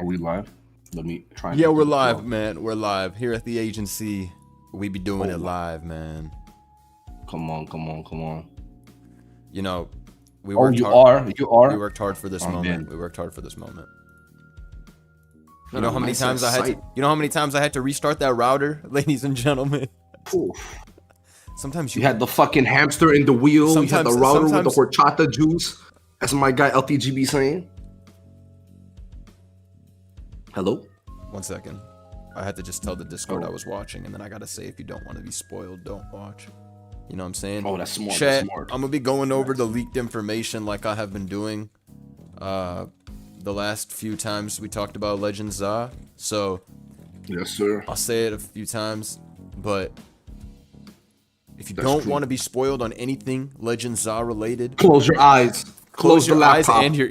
Are we live? Let me try. Yeah, we're live, man. We're live here at the agency. We be doing it live, man. Come on. You know, we worked You are. We worked hard for this moment. Man. We worked hard for this moment. You know how many times I had to, you know how many times I had to restart that router, ladies and gentlemen? Oof. Sometimes you had the fucking hamster in the wheel. You had the router with the horchata juice. As my guy LTGB saying. Hello? 1 second. I had to just tell the Discord I was watching, and then I gotta say, if you don't want to be spoiled, don't watch. You know what I'm saying? Oh, that's smart. Chat, that's smart. I'm gonna be going over the leaked information like I have been doing the last few times we talked about Legend ZA. So, yes, sir. I'll say it a few times, but if you don't want to be spoiled on anything Legend ZA related, close your eyes. Close your eyes laptop, and your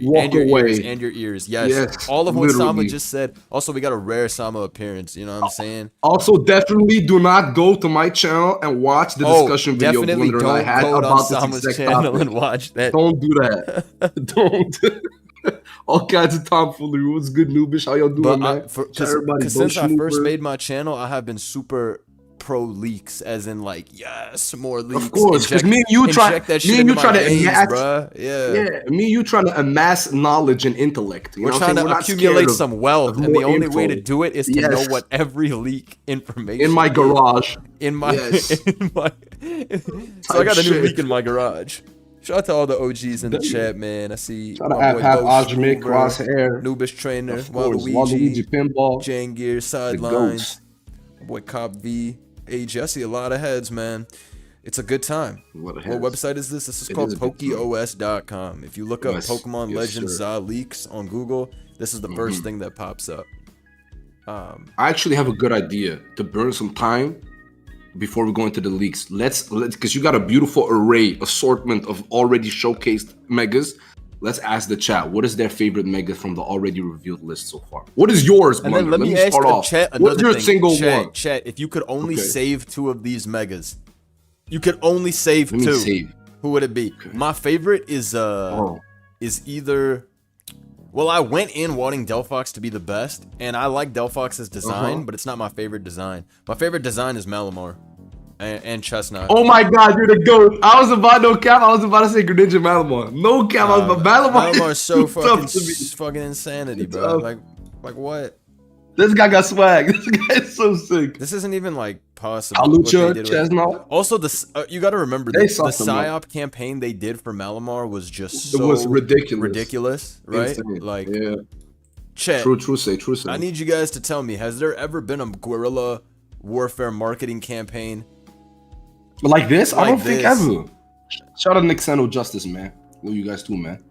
ears. Yes. All of what Sama just said. Also, we got a rare Sama appearance. You know what I'm saying? Also, definitely do not go to my channel and watch the discussion video definitely Blunder don't I had go about on Sama's this channel topic. and watch that. Don't do that. Don't. All kinds of tomfoolery. What's good, Noobish? How y'all doing, man? Because since I first made my channel, I have been super pro leaks, as in like, yes, more leaks. Of course, because me and you trying to amass, me and you trying to amass knowledge and intellect. We're trying to accumulate some wealth, and the only way to do it is to know what every leak information in my garage. In my, so I got a new leak in my garage. Shout out to all the OGs in the chat, man. I see my boy Ajmi, Crosshair, Noobish Trainer, Waluigi, Pinball, Jangir, Sidelines, boy Cop V, AG. I see a lot of heads, man. It's a good time. What website is this? This is called PokeOS.com. If you look up Pokemon Legends ZA leaks on Google, this is the first thing that pops up. I actually have a good idea to burn some time before we go into the leaks. Let's because you got a beautiful assortment of already showcased megas. Let's ask the chat, what is their favorite mega from the already revealed list so far? What is yours, and then let me ask start off. Chat What's your thing. single one? Chat, if you could only save 2 of these megas, you could only save 2. Who would it be? Okay. My favorite is either. Well, I went in wanting Delphox to be the best, and I like Delphox's design, but it's not my favorite design. My favorite design is Malamar. And Chestnut. Oh my God, you're the goat! I was about to say Greninja Malamar. No cap, Malamar is so fucking insanity, bro. Like what? This guy got swag. This guy is so sick. This isn't even like possible. Alucha, Chestnut. Also, you got to remember the PSYOP campaign they did for Malamar was just so ridiculous, right? Insane. Like, Chat. True say. I need you guys to tell me: has there ever been a guerrilla warfare marketing campaign like this? I don't think ever. Shout out Nick Seno Justice, man. Love you guys too, man.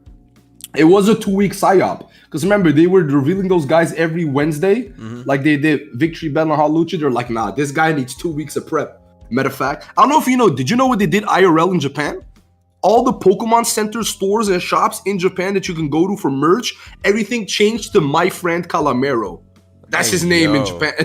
It was a 2-week psyop. Because remember, they were revealing those guys every Wednesday. Like they did Victory Bell and Halucha. They're like, nah, this guy needs 2 weeks of prep. Matter of fact, I don't know if you know, did you know what they did IRL in Japan? All the Pokemon Center stores and shops in Japan that you can go to for merch, everything changed to My Friend Calamero. That's his name in Japan.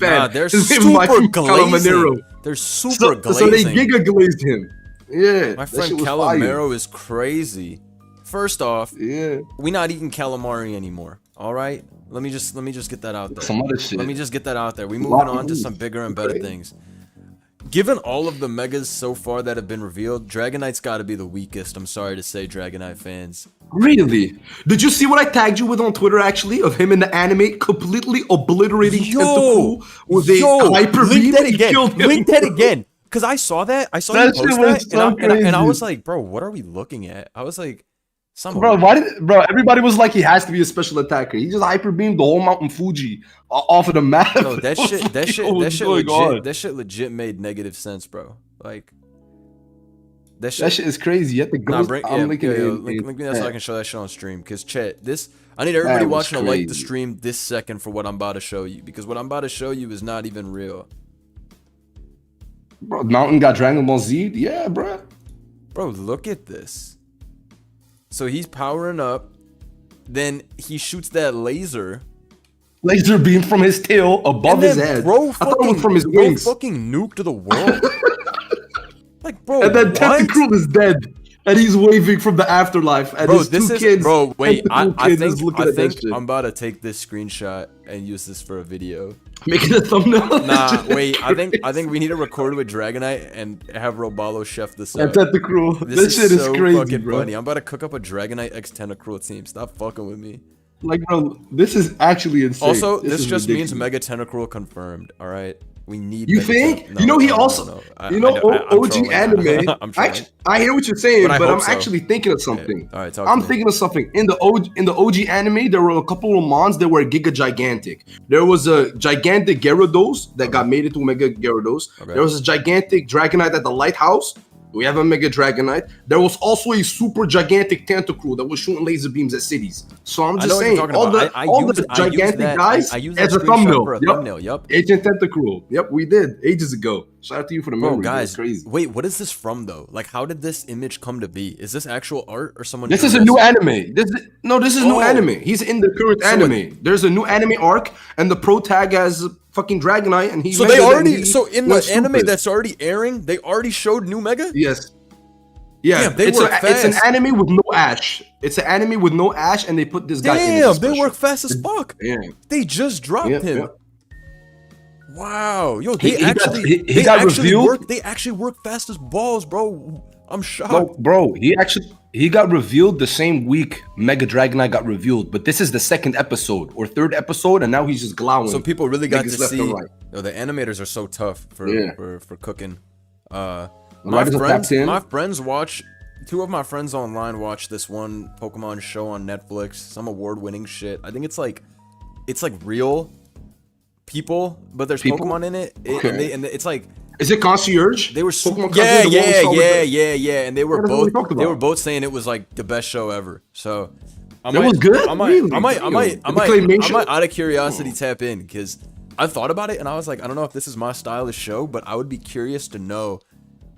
Nah, they're super glazing. They're super glazing. So they giga glazed him. Yeah. My friend Calamero is crazy. First off, we not eating calamari anymore. All right, let me just get that out there. Some other shit. Let me just get that out there. We moving on to some bigger and better things. Given all of the megas so far that have been revealed, Dragonite's got to be the weakest. I'm sorry to say, Dragonite fans. Really? Did you see what I tagged you with on Twitter, actually, of him in the anime completely obliterating Tentacool with a hyper beam? Link that again. Because I saw that. I saw you post that, and I was like, bro, what are we looking at? I was like, everybody was like, he has to be a special attacker. He just hyper beamed the whole Mountain Fuji off of the map. No, that shit legit made negative sense, bro. Like that shit is crazy. You have to go. Link me that so I can show that shit on stream. Because chat, I need everybody watching to like the stream this second for what I'm about to show you. Because what I'm about to show you is not even real. Bro, Mountain got Dragon Ball Z? Yeah, bro. Bro, look at this. So he's powering up, then he shoots that laser beam from his tail above his head. I thought it was from his wings. Fucking nuked the world. Like, bro, and then Tentacool is dead. And he's waving from the afterlife. And bro, his this two is kids, bro. Wait, I think shit. I'm about to take this screenshot and use this for a video. Make it a thumbnail. Nah, wait. I think we need to record with Dragonite and have Robalo chef this up. That's the crew. This shit is so crazy, fucking bro. funny. I'm about to cook up a Dragonite X Tentacruel team. Stop fucking with me. Like, bro, this is actually insane. Also, this just ridiculous. means Mega Tentacruel confirmed. All right, we need. You Mega think? No, you know, he no, also. no, no. You know, OG trolling. anime. Actually, I hear what you're saying, but I'm so. actually thinking of something. Yeah. All right, I'm thinking of something. In the OG anime, there were a couple of mons that were Giga Gigantic. There was a gigantic Gyarados that got made into Mega Gyarados. Okay. There was a gigantic Dragonite at the lighthouse. We have a Mega Dragonite. There was also a super gigantic Tentacruel that was shooting laser beams at cities. So I'm just saying, all the gigantic guys as a thumbnail. Yep. Agent Tentacruel. Yep, we did ages ago. Shout out to you for the memory. Bro, guys, that's crazy. Wait, what is this from though? Like, how did this image come to be? Is this actual art or someone? This is a new anime. This is new anime. He's in the current anime. There's a new anime arc, and the pro tag has fucking Dragonite, and he. So they already. So in the anime that's already airing, they already showed new Mega. Yes. Yeah, damn, it's an anime with no Ash. It's an anime with no Ash, and they put this guy in. Damn, they work fast as fuck. Yeah. They just dropped him. Yeah. Wow, yo, they actually work fast as balls, bro. I'm shocked. Bro, he got revealed the same week Mega Dragonite got revealed, but this is the second episode or third episode, and now he's just glowing. So people really got to see. Yo, the animators are so tough for cooking. My friends watch. Two of my friends online watch this one Pokemon show on Netflix, some award-winning shit. I think it's like real people, but there's Pokemon in it. And it's like, is it Concierge? They were yeah, and they were both saying it was like the best show ever. So it was good. I might out of curiosity tap in, because I thought about it and I was like, I don't know if this is my style of show, but I would be curious to know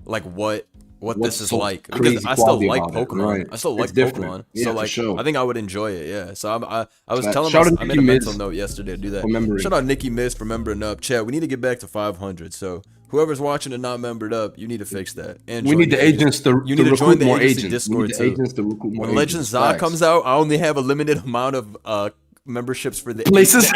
like what this is like, because I still like Pokemon. Right. I still like Pokemon. Yeah, so like, I think I would enjoy it. Yeah. So I was telling myself, I made a mental note yesterday to do that. Shout out Nikki Miz for membering up. Chat, we need to get back to 500. So whoever's watching and not membered up, you need to fix that. And we need the agents to you need to join the more agency Discord too. When Legend Za comes out, I only have a limited amount of memberships for the agency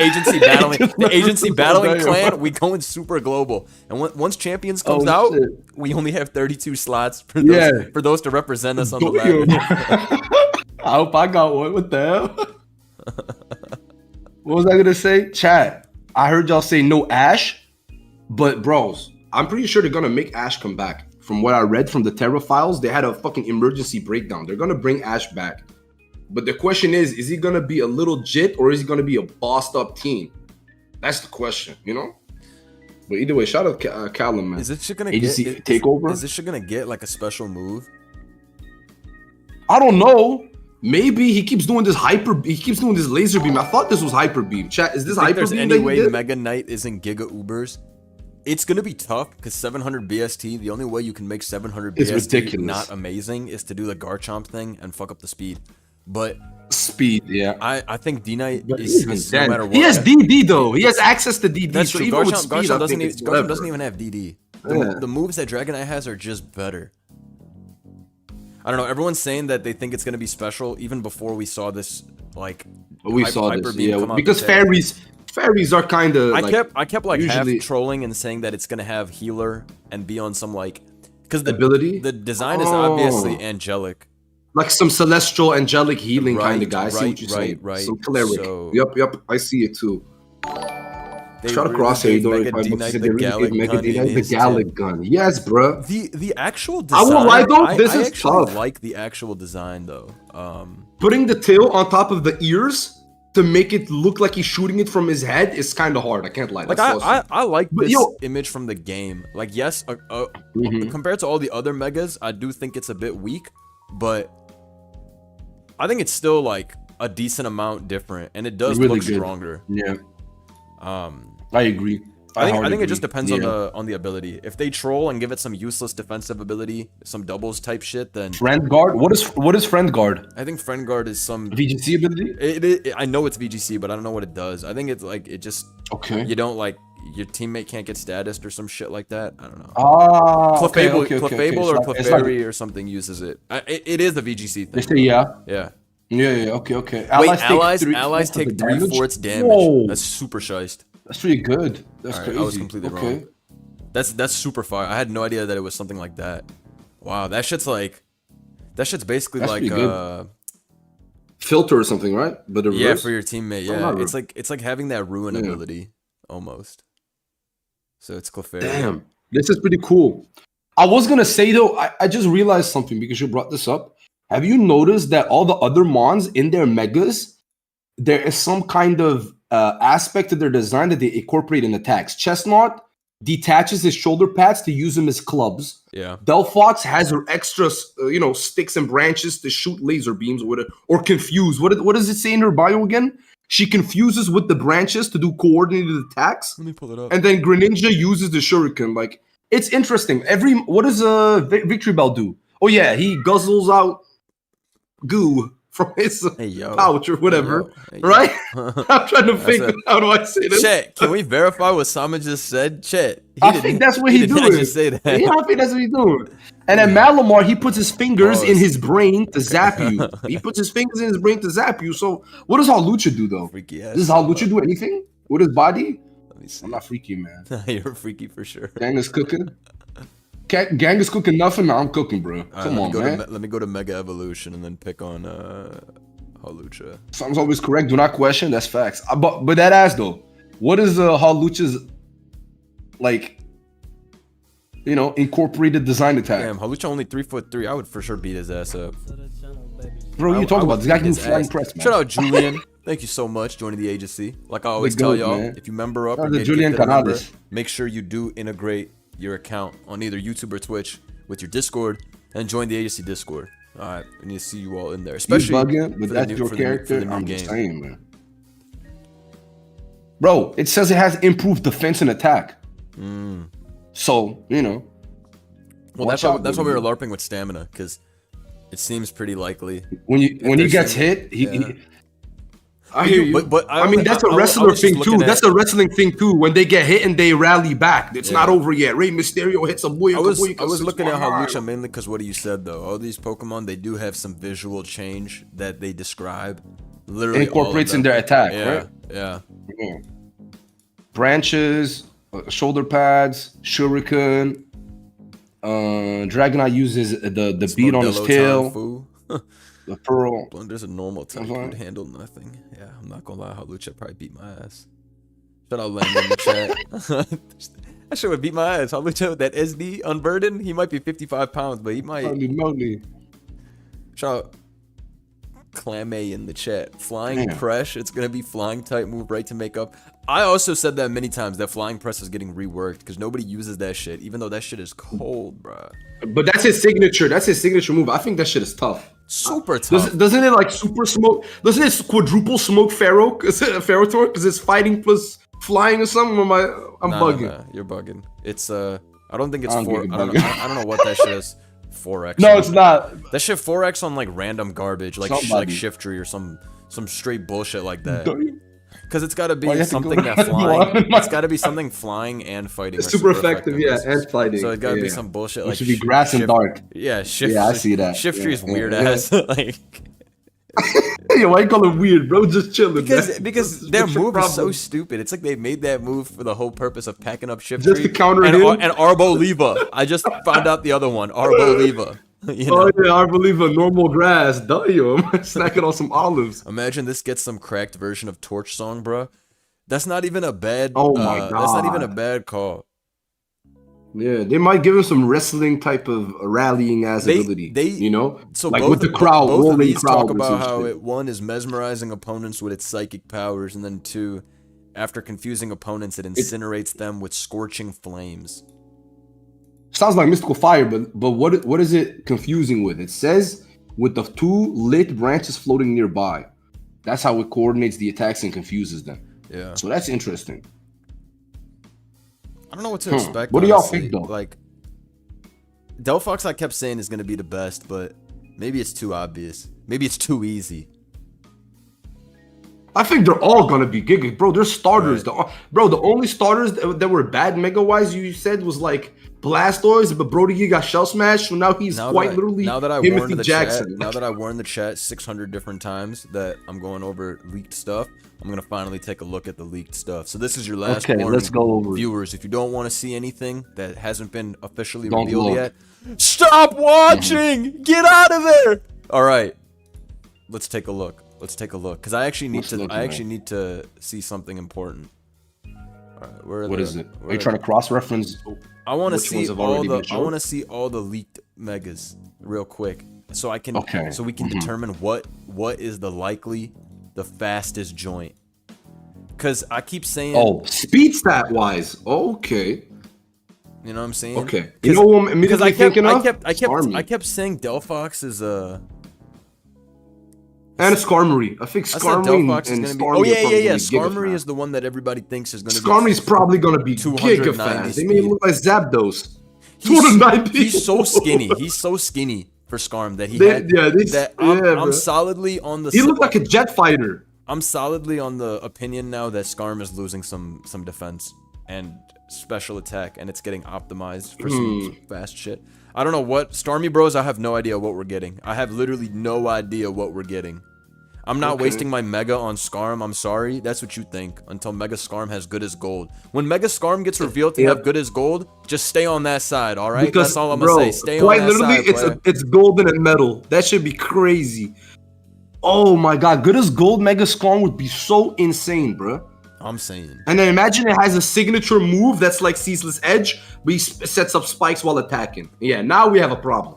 battling clan. We going super global, and once champions comes out, we only have 32 slots for those to represent us on the ladder. I hope I got one. What the hell? What was I gonna say? Chat, I heard y'all say no Ash, but bros, I'm pretty sure they're gonna make Ash come back. From what I read from the Terra files, they had a fucking emergency breakdown. They're gonna bring Ash back. But the question is he gonna be a little jit, or is he gonna be a bossed up team? That's the question, you know? But either way, shout out Callum, man. Is this shit gonna takeover? Is this shit gonna get like a special move? I don't know. Maybe he keeps doing this laser beam. I thought this was hyper beam. Chat, is this hyper beam? There's any way Mega Knight isn't Giga Ubers? It's gonna be tough because 700 BST. The only way you can make 700 BST not amazing is to do the Garchomp thing and fuck up the speed. But speed, yeah. I think D-Knight is no matter what. He has DD though. He has access to DD. That's so true. Even with speed, Garchomp doesn't even have DD. The moves that Dragonite has are just better. I don't know. Everyone's saying that they think it's gonna be special even before we saw this. Like hyper beam because fairies are kind of. I kept like usually half trolling and saying that it's gonna have healer and be on some like because the ability. The design is obviously angelic. Like some celestial, angelic healing kind of guy. I see what you're saying. Right. Some cleric. Yep. I see it too. Shout out Crosshair. The Gallic gun. Yes, bro. The actual design. I will lie though. This is tough. I like the actual design though. Putting the tail on top of the ears to make it look like he's shooting it from his head is kind of hard. I can't lie. Like I like this image from the game. Like yes, compared to all the other megas, I do think it's a bit weak, but I think it's still like a decent amount different, and it does look stronger. Yeah. I agree. I think it just depends on the ability. If they troll and give it some useless defensive ability, some doubles type shit, then Friend Guard. What is Friend Guard? I think Friend Guard is some VGC ability. I know it's VGC, but I don't know what it does. I think it's like it just you don't like your teammate can't get statused or some shit like that. I don't know. Clefable or Clefairy or something uses it. It is the VGC thing. Yeah. Okay. Allies take 3/4 damage. Whoa. That's super shiced. That's pretty good. That's crazy. I was completely wrong. That's super fire. I had no idea that it was something like that. Wow, that shit's basically like filter or something, right? But yeah, for your teammate. Yeah, it's like having that ruin ability almost. So it's Clefairy. Damn, this is pretty cool. I was gonna say though, I just realized something because you brought this up. Have you noticed that all the other mons in their megas, there is some kind of aspect of their design that they incorporate in attacks? Chestnut detaches his shoulder pads to use them as clubs. Yeah. Delphox has her extra, sticks and branches to shoot laser beams or confuse. What does it say in her bio again? She confuses with the branches to do coordinated attacks. Let me pull it up. And then Greninja uses the shuriken. Like, it's interesting. What does Victory Bell do? Oh yeah, he guzzles out goo from his pouch or whatever, right? I'm trying to think. How do I say this? Chet, can we verify what Sama just said? Chet, I think that's what he's doing. Just say that. Yeah, I think that's what he's doing. And then Malamar, he puts his fingers in his brain to zap you. He puts his fingers in his brain to zap you. So what does Hawlucha do though? Freaky ass. Does Hawlucha do anything with his body? Let me see. I'm not freaky, man. You're freaky for sure. Gang is cooking. Gang is cooking nothing. Now I'm cooking, bro. Come on, man. Let me go to Mega Evolution and then pick on Hawlucha. Something's always correct. Do not question. That's facts. But that ass though, what is Hawlucha's like? Incorporated design attack. Damn, Hawlucha only 3'3". I would for sure beat his ass up. Bro, you talk about this guy can flying press, man. Shout out Julian. Thank you so much joining the agency. Like I always tell y'all, if you member up, make sure you do integrate your account on either YouTube or Twitch with your Discord and join the agency Discord. All right, we need to see you all in there, especially but that's your character. I'm just saying, man. Bro, it says it has improved defense and attack. So well, that's why we were LARPing with stamina, because it seems pretty likely when he gets hit, I hear you. But I mean, that's a wrestler thing too. That's a wrestling thing too. When they get hit and they rally back, it's not over yet. Rey Mysterio hits a boy. I was looking at Hawlucha mainly because what you said though. All these Pokemon, they do have some visual change that they describe. Literally incorporates in their attack, right? Yeah. Branches, shoulder pads, shuriken. Dragonite uses the bead on his tail. The pearl. Blunder's a normal type. Could handle nothing. Yeah, I'm not gonna lie. Hawlucha probably beat my ass. Shout out Landon in the chat. I should have beat my ass. Hawlucha with that SD unburdened. He might be 55 pounds, but he might. Shout out Clame in the chat. Flying press. It's gonna be flying type move right to make up. I also said that many times that flying press is getting reworked because nobody uses that shit, even though that shit is cold, bro. But that's his signature. That's his signature move. I think that shit is tough. Super tough. Doesn't it like super smoke? Doesn't it quadruple smoke Ferrotor? Because it's fighting plus flying or something? I'm bugging. Nah, you're bugging. It's I don't think it's 4. I don't know what that shit is. 4x. No, it's not. That shit 4x on like random garbage, like Shiftry or some straight bullshit like that. Because it's got to be something that flying. It's got to be something flying and fighting. It's super effective, and fighting. So it got to be some bullshit like. It should be grass and dark. Yeah, I see that. Shiftry is weird ass. Like. Yo, why you call it weird, bro? Just chilling. Because their move is so stupid. It's like they made that move for the whole purpose of packing up Shiftry. Just to counter him. And Arboliva. I just found out the other one, Arboliva. Oh yeah, Arboliva, normal grass. Damn, snacking on some olives. Imagine this gets some cracked version of Torch Song, bro. That's not even a bad. Oh my god. That's not even a bad call. Yeah, they might give him some wrestling type of rallying ass ability. So like both, with the crowd, both rolling of these crowd. Talk about how one is mesmerizing opponents with its psychic powers, and then 2, after confusing opponents, it incinerates them with scorching flames. Sounds like mystical fire, but what is it confusing with? It says with the 2 lit branches floating nearby. That's how it coordinates the attacks and confuses them. Yeah. So that's interesting. I don't know what to expect. What do y'all think though? Like, Delphox, I kept saying is gonna be the best, but maybe it's too obvious. Maybe it's too easy. I think they're all gonna be giga, bro. They're starters. Right. Bro, the only starters that were bad mega wise, you said, was like Blastoise, but Brody got shell smashed, so now he's literally Timothy Jackson. Now that I warned the chat 600 different times that I'm going over leaked stuff, I'm gonna finally take a look at the leaked stuff. So this is your last warning, let's go over viewers. If you don't want to see anything that hasn't been officially revealed yet, stop watching. Get out of there. All right, let's take a look. Let's take a look, because I actually need to see something important. All right, what is it? Are you trying to cross-reference? I want to see all the leaked megas real quick, so I can we can determine what is the fastest joint. Because I keep saying speed stat wise, okay. You know what I'm saying? Okay. You know what I'm immediately thinking of? I kept saying Delphox is and Skarmory. I think Skarmory and Starmie yeah. Skarmory is the one that everybody thinks is going to be. Skarmory's probably going to be giga fast. They made him look like Zapdos. He's so skinny. He's so skinny for Skarm that I'm solidly on the. He looked like a jet fighter. I'm solidly on the opinion now that Skarm is losing some defense and special attack, and it's getting optimized for some fast shit. I don't know what Starmie Bros. I have no idea what we're getting. I have literally no idea what we're getting. I'm not wasting my Mega on Skarm. I'm sorry. That's what you think until Mega Skarm has good as gold. When Mega Skarm gets revealed to have good as gold, just stay on that side, all right? That's all I'm gonna say. Stay on that side. It's golden and metal. That should be crazy. Oh my god, good as gold Mega Skarm would be so insane, bro. I'm saying. And then imagine it has a signature move that's like Ceaseless Edge, but he sets up spikes while attacking. Yeah, now we have a problem.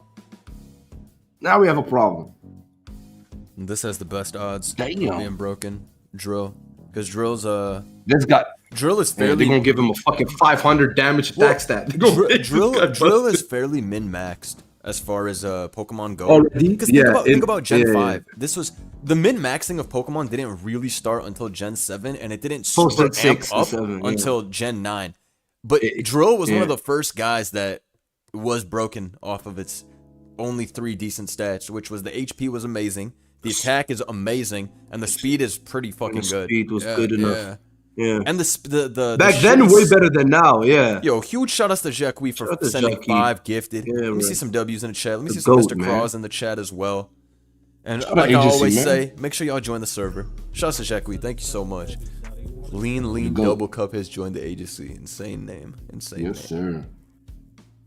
This has the best odds of being broken. Drill. Because Drill's Drill is fairly... They're gonna give him a fucking 500 damage attack stat. Drill is fairly min-maxed as far as Pokemon go. Because think about Gen 5. This was... The min-maxing of Pokemon didn't really start until Gen 7, and it didn't super amp up until Gen 9. But Drill was one of the first guys that was broken off of its only 3 decent stats, which was the HP was amazing, the attack is amazing, and the speed is pretty fucking good. The speed was good enough. Yeah. And the back then way better than now, yeah. Yo, huge shout outs to Jacqui for sending 5 gifted. Let me see some W's in the chat. Let me see some Mr. Claus in the chat as well. And like I always say, make sure y'all join the server. Shouts to Jacqui, thank you so much. Lean Double Cup has joined the agency. Insane name. Insane name. Sir.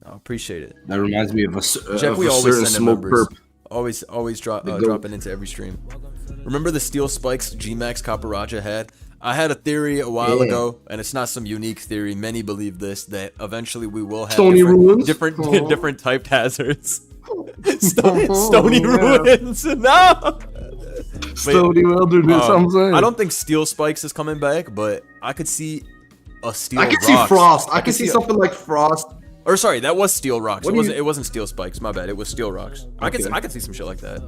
I appreciate it. That reminds me of a certain smoke perp. Always dropping into every stream. Remember the Steel Spikes G-Max Caparaja had? I had a theory a while ago, and it's not some unique theory. Many believe this, that eventually we will have different typed hazards. Stony Ruins. No. Stony Wilderness. I'm saying. I don't think Steel Spikes is coming back, but I could see a Steel. I could see Frost. I could see something like Frost. Or sorry, that was Steel Rocks. It wasn't Steel Spikes. My bad. It was Steel Rocks. Okay. I could see some shit like that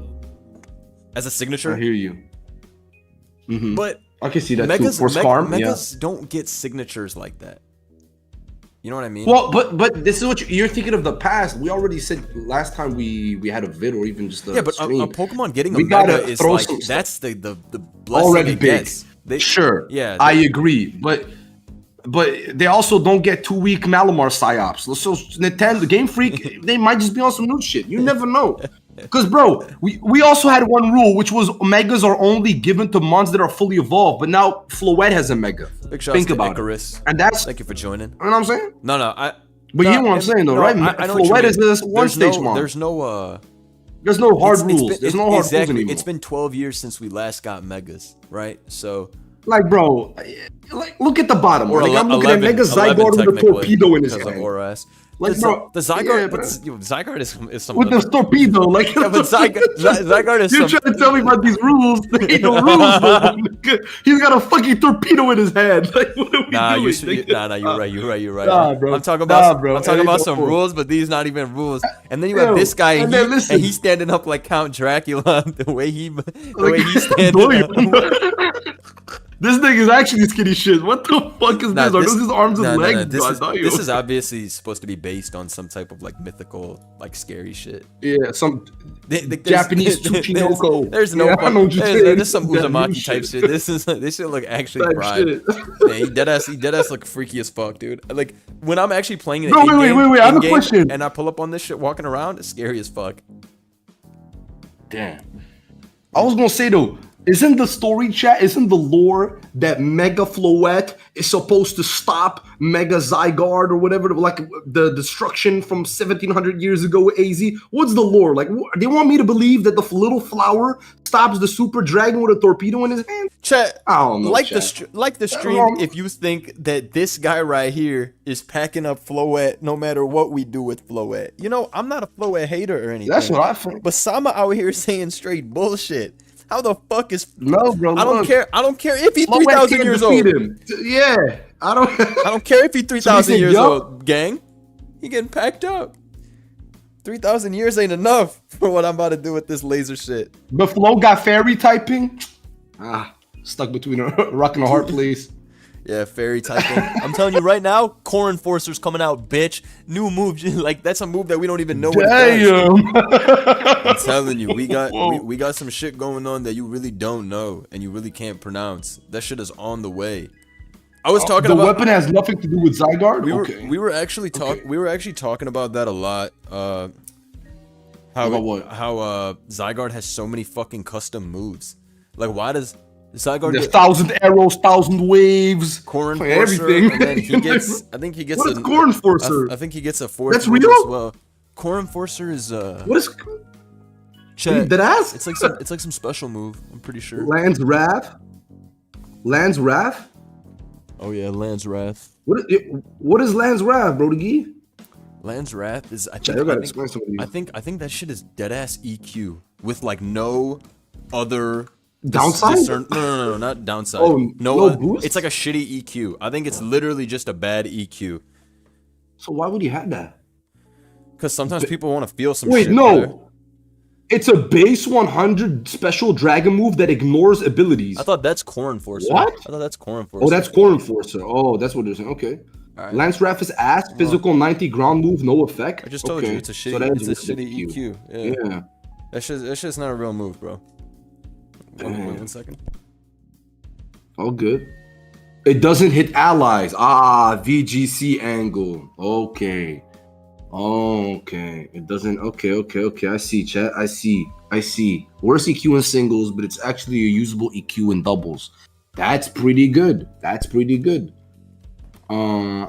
as a signature. I hear you. But I can see that too. For Skarm, Megas don't get signatures like that. You know what I mean? Well, but this is what you're thinking of the past. We already said last time we had a vid or even just a stream. A Pokemon getting a Mega is like that's the blessing already big. Sure, yeah, I agree, but they also don't get 2 week Malamar psyops. So Nintendo, Game Freak, they might just be on some new shit. You never know. Because, bro, we also had one rule, which was Megas are only given to mons that are fully evolved. But now Floette has a Mega. Think about Icarus. And that's... Thank you for joining. You know what I'm saying? No. But you know what I'm saying, though, right? Floette is this one-stage mon. There's no hard rules. There's no hard rules anymore. It's been 12 years since we last got Megas, right? So... Like, bro, look at the bottom. I'm looking at Mega Zygarde with a torpedo in his hand. Like, bro, the Zygarde is some with the torpedo, like. Yeah, but Zygarde is. You're trying to tell me about these rules? There ain't no rules, bro. He's got a fucking torpedo in his hand. Like, what are we doing? You're right. Nah, bro. I'm talking about some rules, but these not even rules. And then you have this guy, and he's standing up like Count Dracula. the way he's standing up. This thing is actually skinny shit. What the fuck is this? Are those his arms and legs? This is obviously supposed to be based on some type of like mythical, like scary shit. Yeah, some Japanese Tsuchinoko. There's no fucking, there's some Uzumaki type shit. This shit look actually fried. Man, he dead ass look freaky as fuck, dude. Like when I'm actually playing it wait, I have a question. And I pull up on this shit walking around, it's scary as fuck. Damn. I was gonna say though, isn't the story chat, isn't the lore that Mega Floette is supposed to stop Mega Zygarde or whatever, like the destruction from 1700 years ago with AZ? What's the lore? Like, they want me to believe that the little flower stops the super dragon with a torpedo in his hand? Chat, I don't know, like the stream, if you think that this guy right here is packing up Floette no matter what we do with Floette. You know, I'm not a Floette hater or anything. That's what I think. But Sama out here saying straight bullshit. How the fuck is no, bro? I don't care. I don't care if he's 3,000 years old. Yeah, I don't care if he's 3,000 years old, gang. He getting packed up. 3,000 years ain't enough for what I'm about to do with this laser shit. The Flo got fairy typing. Stuck between a rock and a hard place. Yeah, fairy typing. I'm telling you right now, Core Enforcer's coming out, bitch. New move, like that's a move that we don't even know what it does. I'm telling you, we got some shit going on that you really don't know and you really can't pronounce. That shit is on the way. I was talking about the weapon has nothing to do with Zygarde. We were actually talking about that a lot. How Zygarde has so many fucking custom moves. Like, why does Zygarde there's 1,000 arrows, 1,000 waves, Core Enforcer, everything. And then he gets, I think he gets what is Core Enforcer? I think he gets a fourth. That's real. As well. Core Enforcer is what is? That ass? It's like some special move. I'm pretty sure. Land's Wrath. Oh yeah, Land's Wrath. What is Land's Wrath, Brody? Land's Wrath is I think that shit is dead ass EQ with like no other downside. No, not downside. Oh, no boost? It's like a shitty EQ. I think it's literally just a bad EQ. So why would he have that? Because sometimes people want to feel some shit. Wait, no. Better. It's a base 100 special dragon move that ignores abilities. I thought that's Core Enforcer. What? I thought that's Core Enforcer. Oh, that's Core Enforcer. Oh, that's what they're saying. Okay. Right. Lance Wrath is ass. Physical 90 ground move, no effect. I just told you it's a shitty EQ. Yeah. That shit's not a real move, bro. One second. All good. It doesn't hit allies. VGC angle. Okay. It doesn't. Okay. I see, chat. I see. Worse EQ in singles, but it's actually a usable EQ in doubles. That's pretty good.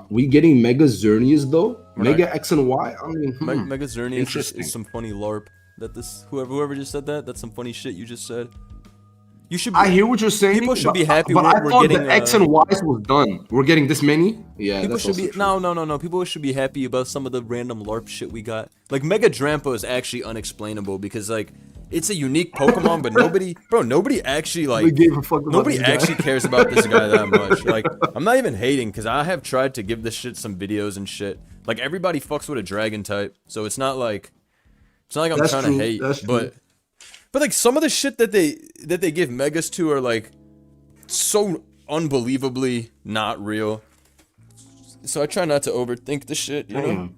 We getting Mega Xerneas though? Mega X and Y? I mean, Mega Xerneas is some funny LARP. Whoever just said that, that's some funny shit you just said. You should. I hear what you're saying. People should be happy. But I thought the X and Y's was done. We're getting this many. Yeah, people should be. No. People should be happy about some of the random LARP shit we got. Like Mega Drampa is actually unexplainable because like it's a unique Pokemon, but nobody actually actually cares about this guy that much. Like I'm not even hating because I have tried to give this shit some videos and shit. Like everybody fucks with a dragon type, so it's not like I'm trying to hate, but like some of the shit that they give Megas to are like so unbelievably not real. So I try not to overthink the shit, you know?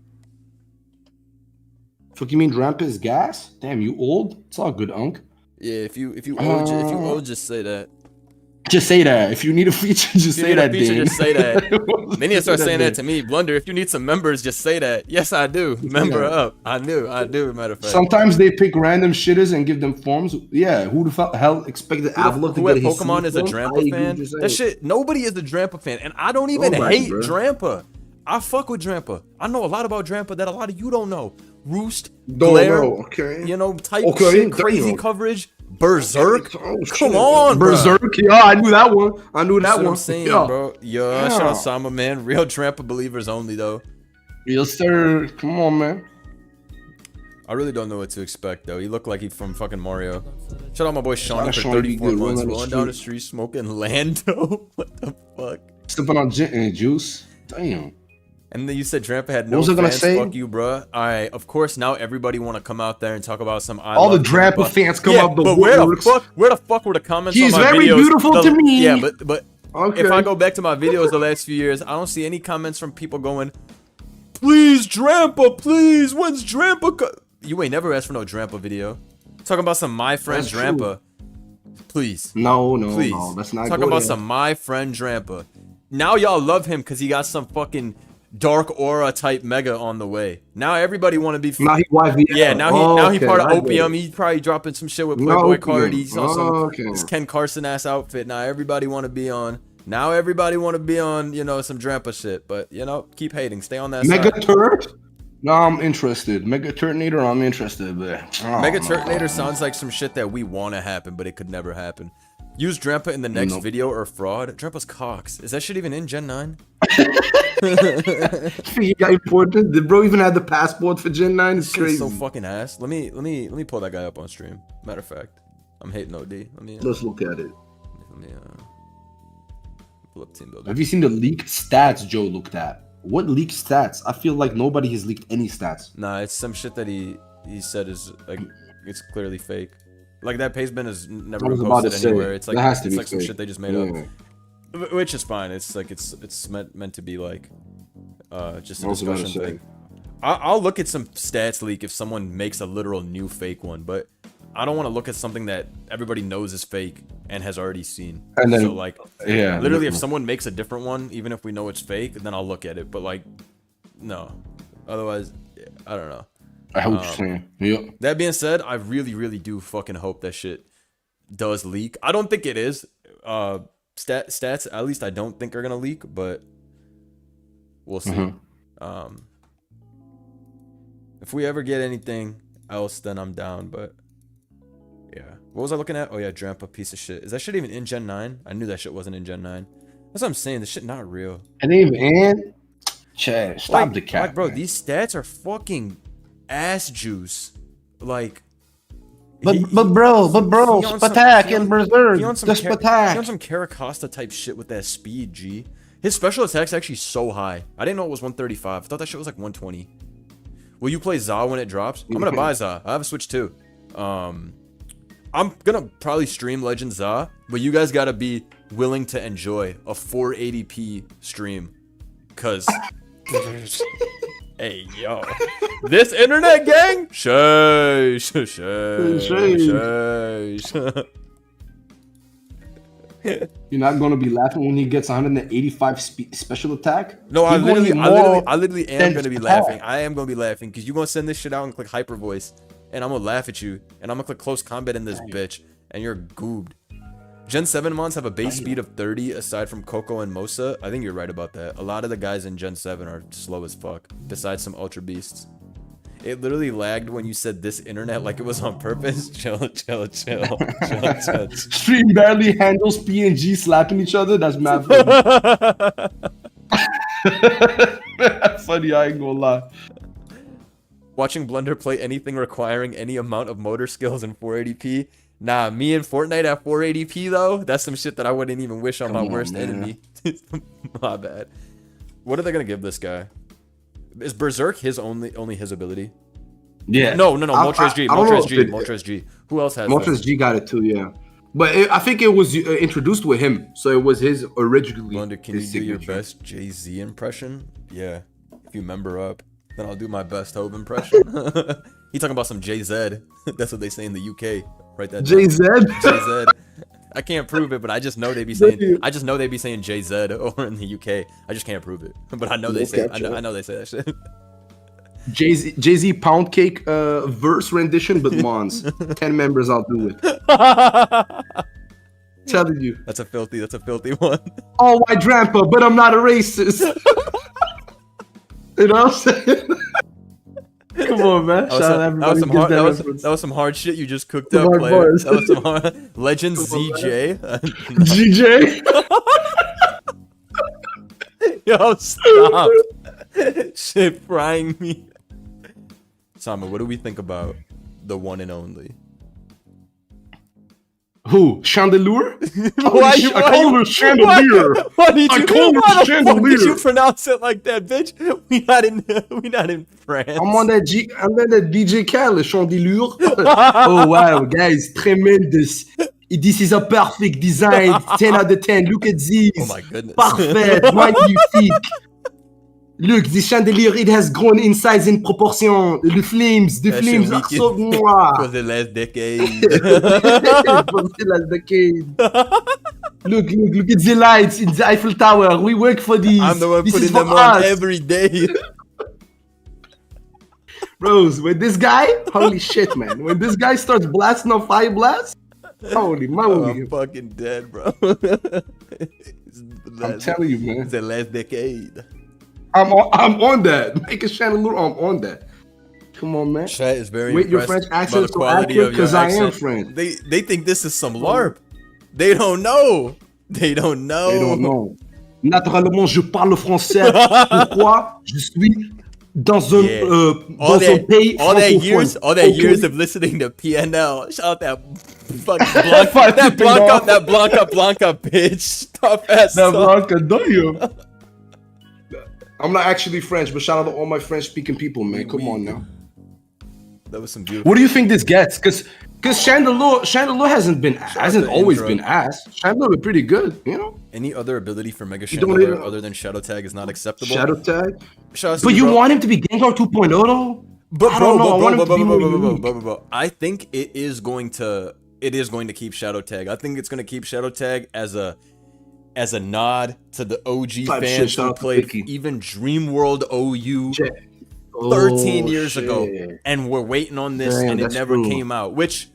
Fuck, you mean Drampa is gas? Damn, you old? It's all good, Unk. Yeah, if you old, just say that. Just say that. If you need a feature, just say that. Just say that. Then you start saying that to me. Blunder, if you need some members, just say that. Yes, I do. Member up. I do. Matter of fact. Sometimes they pick random shitters and give them forms. Yeah, who the hell expected Avila to get his Pokemon is a Drampa fan? That shit, nobody is a Drampa fan. And I don't even hate Drampa. I fuck with Drampa. I know a lot about Drampa that a lot of you don't know. Roost, Glare, you know, type shit, crazy coverage. Berserk? Come on, Berserk. Bro. Yeah, I knew that one. That's what I'm saying, bro. Yo, shout out Sama, man. Real Drampa believers only, though. Yes, sir. Come on, man. I really don't know what to expect, though. He looked like he's from fucking Mario. Shout out my boy Shawnee for 34 months. Rolling down the street smoking Lando. What the fuck? Stepping on juice. Damn. And then you said Drampa had no fans. Fuck you, bro. All right, of course. Now everybody want to come out there and talk about some. All the Drampa fans come out. But where the fuck were the comments on my videos? He's very beautiful to me. Yeah, but okay. If I go back to my videos the last few years, I don't see any comments from people going, "Please, Drampa, please. When's Drampa?" You ain't never asked for no Drampa video. Talking about some my friend Drampa. Please. No, that's not. Talking about some my friend Drampa. Now y'all love him because he got some fucking dark aura type mega on the way. Now everybody want to be. Now he YVL. Yeah, now he part of OPM. He's probably dropping some shit with Playboy Cardi. He's also his Ken Carson ass outfit. Now everybody want to be on. Now everybody want to be on. You know, some Drampa shit. But you know, keep hating. Stay on that Mega side. Turd. No, I'm interested. Mega Turtonator, I'm interested. But Mega Turtonator sounds like some shit that we want to happen, but it could never happen. Use Drampa in the next video or fraud. Drampa's cocks. Is that shit even in Gen 9? He got imported. The bro even had the passport for Gen 9. It's crazy. So fucking ass. Let me pull that guy up on stream. Matter of fact, I'm hating OD. Let's look at it. Let me pull up Team Builder. Have you seen the leaked stats Joe looked at? What leaked stats? I feel like nobody has leaked any stats. Nah, it's some shit that he said is like it's clearly fake. Like that paste bin is never been posted anywhere. It's like some shit they just made up, which is fine. It's like it's meant to be like just a discussion thing. I'll look at some stats leak if someone makes a literal new fake one, but I don't want to look at something that everybody knows is fake and has already seen. And then, so like, yeah, literally, if someone makes a different one, even if we know it's fake, then I'll look at it. But like, no, otherwise, yeah, I don't know. I hope you're saying. Yeah. That being said, I really, really do fucking hope that shit does leak. I don't think it is. Stats, at least I don't think are gonna leak, but we'll see. If we ever get anything else, then I'm down. But yeah, what was I looking at? Oh yeah, Drampa, piece of shit. Is that shit even in Gen 9? I knew that shit wasn't in Gen 9. That's what I'm saying. This shit not real. And even in Chad, stop the cap. Like, bro, these stats are fucking ass juice. Like, but bro, Spatak and Berserk. He on some Caracosta type shit with that speed, G. His special attack's actually so high. I didn't know it was 135. I thought that shit was like 120. Will you play Za when it drops? I'm gonna buy Za. I have a Switch too. I'm gonna probably stream Legend Za, but you guys gotta be willing to enjoy a 480p stream, cause hey yo, this internet gang, shush. You're not gonna be laughing when he gets 185 special attack? No, I literally am gonna be laughing. I am gonna be laughing because you're gonna send this shit out and click hyper voice, and I'm gonna laugh at you, and I'm gonna click close combat in this bitch, and you're goobed. Gen 7 mons have a base speed of 30 aside from Coco and Mosa. I think you're right about that. A lot of the guys in Gen 7 are slow as fuck, besides some Ultra Beasts. It literally lagged when you said this internet like it was on purpose. Chill. Stream barely handles PNG slapping each other. That's mad funny. That's funny, I ain't gonna lie. Watching Blender play anything requiring any amount of motor skills in 480p. Nah, me and Fortnite at 480p though, that's some shit that I wouldn't even wish on my worst enemy. My bad. What are they gonna give this guy? Is Berserk his only his ability? Yeah. No. Moltres G. Who else has Moltres G got it too, yeah. But I think it was introduced with him, so it was his originally. Blender, can you do your best Jay-Z impression? Yeah. If you member up, then I'll do my best Hove impression. He talking about some Jay-Z. That's what they say in the UK. Right, that Jay-Z. Jay-Z. I can't prove it, but I just know they be saying. I just know they be saying Jay-Z over in the UK. I just can't prove it, but I know they say. I know they say that shit. Jay-Z Pound Cake verse rendition, but Mons. 10 members, I'll do it. Telling you. That's a filthy one. All white Drampa, but I'm not a racist. You know what I'm saying? Come on, man. That was some hard shit you just cooked up, player. That was some hard. Legend ZJ. GJ? Yo, stop. Shit frying me. Sama, what do we think about the one and only? Who? Chandelier? I call him a chandelier. Why did you pronounce it like that, bitch? We not in France. I'm on that DJ Khaled, chandelier. Oh wow, guys, tremendous. This is a perfect design. 10 out of 10. Look at this. Oh my goodness. Perfect. Magnifique. Look, the chandelier, it has grown in size and proportion. The flames are so noir. For the last decade. For the last decade. Look at the lights in the Eiffel Tower. We work for these. I'm the one putting them on every day. Bros, with this guy, holy shit, man. When this guy starts blasting off fire blast, holy moly. I'm fucking dead, bro. I'm telling you, man. It's the last decade. I'm on that. Make a chandelier, I'm on that. Come on, man. Chat is very with your French accent so accurate because I am French. They think this is some LARP. They don't know. They don't know. Naturellement, je parle français. Pourquoi? Je suis dans un pays francophone. All that years of listening to PNL. Shout out that Blanca bitch. Tough ass. That Blanca, don't you? I'm not actually French, but shout out to all my French-speaking people, man. Come on now. That was some beautiful. What do you think this gets? Because Chandelier hasn't always been ass. Chandelier is pretty good, you know. Any other ability for Mega Chandelier other than Shadow Tag is not acceptable. Shadow Tag. But you want him to be Gengar 2.0 though? But I think it is going to keep Shadow Tag. I think it's going to keep Shadow Tag as a nod to the OG fans who played even Dream World OU 13 years ago and we're waiting on this and it never came out, which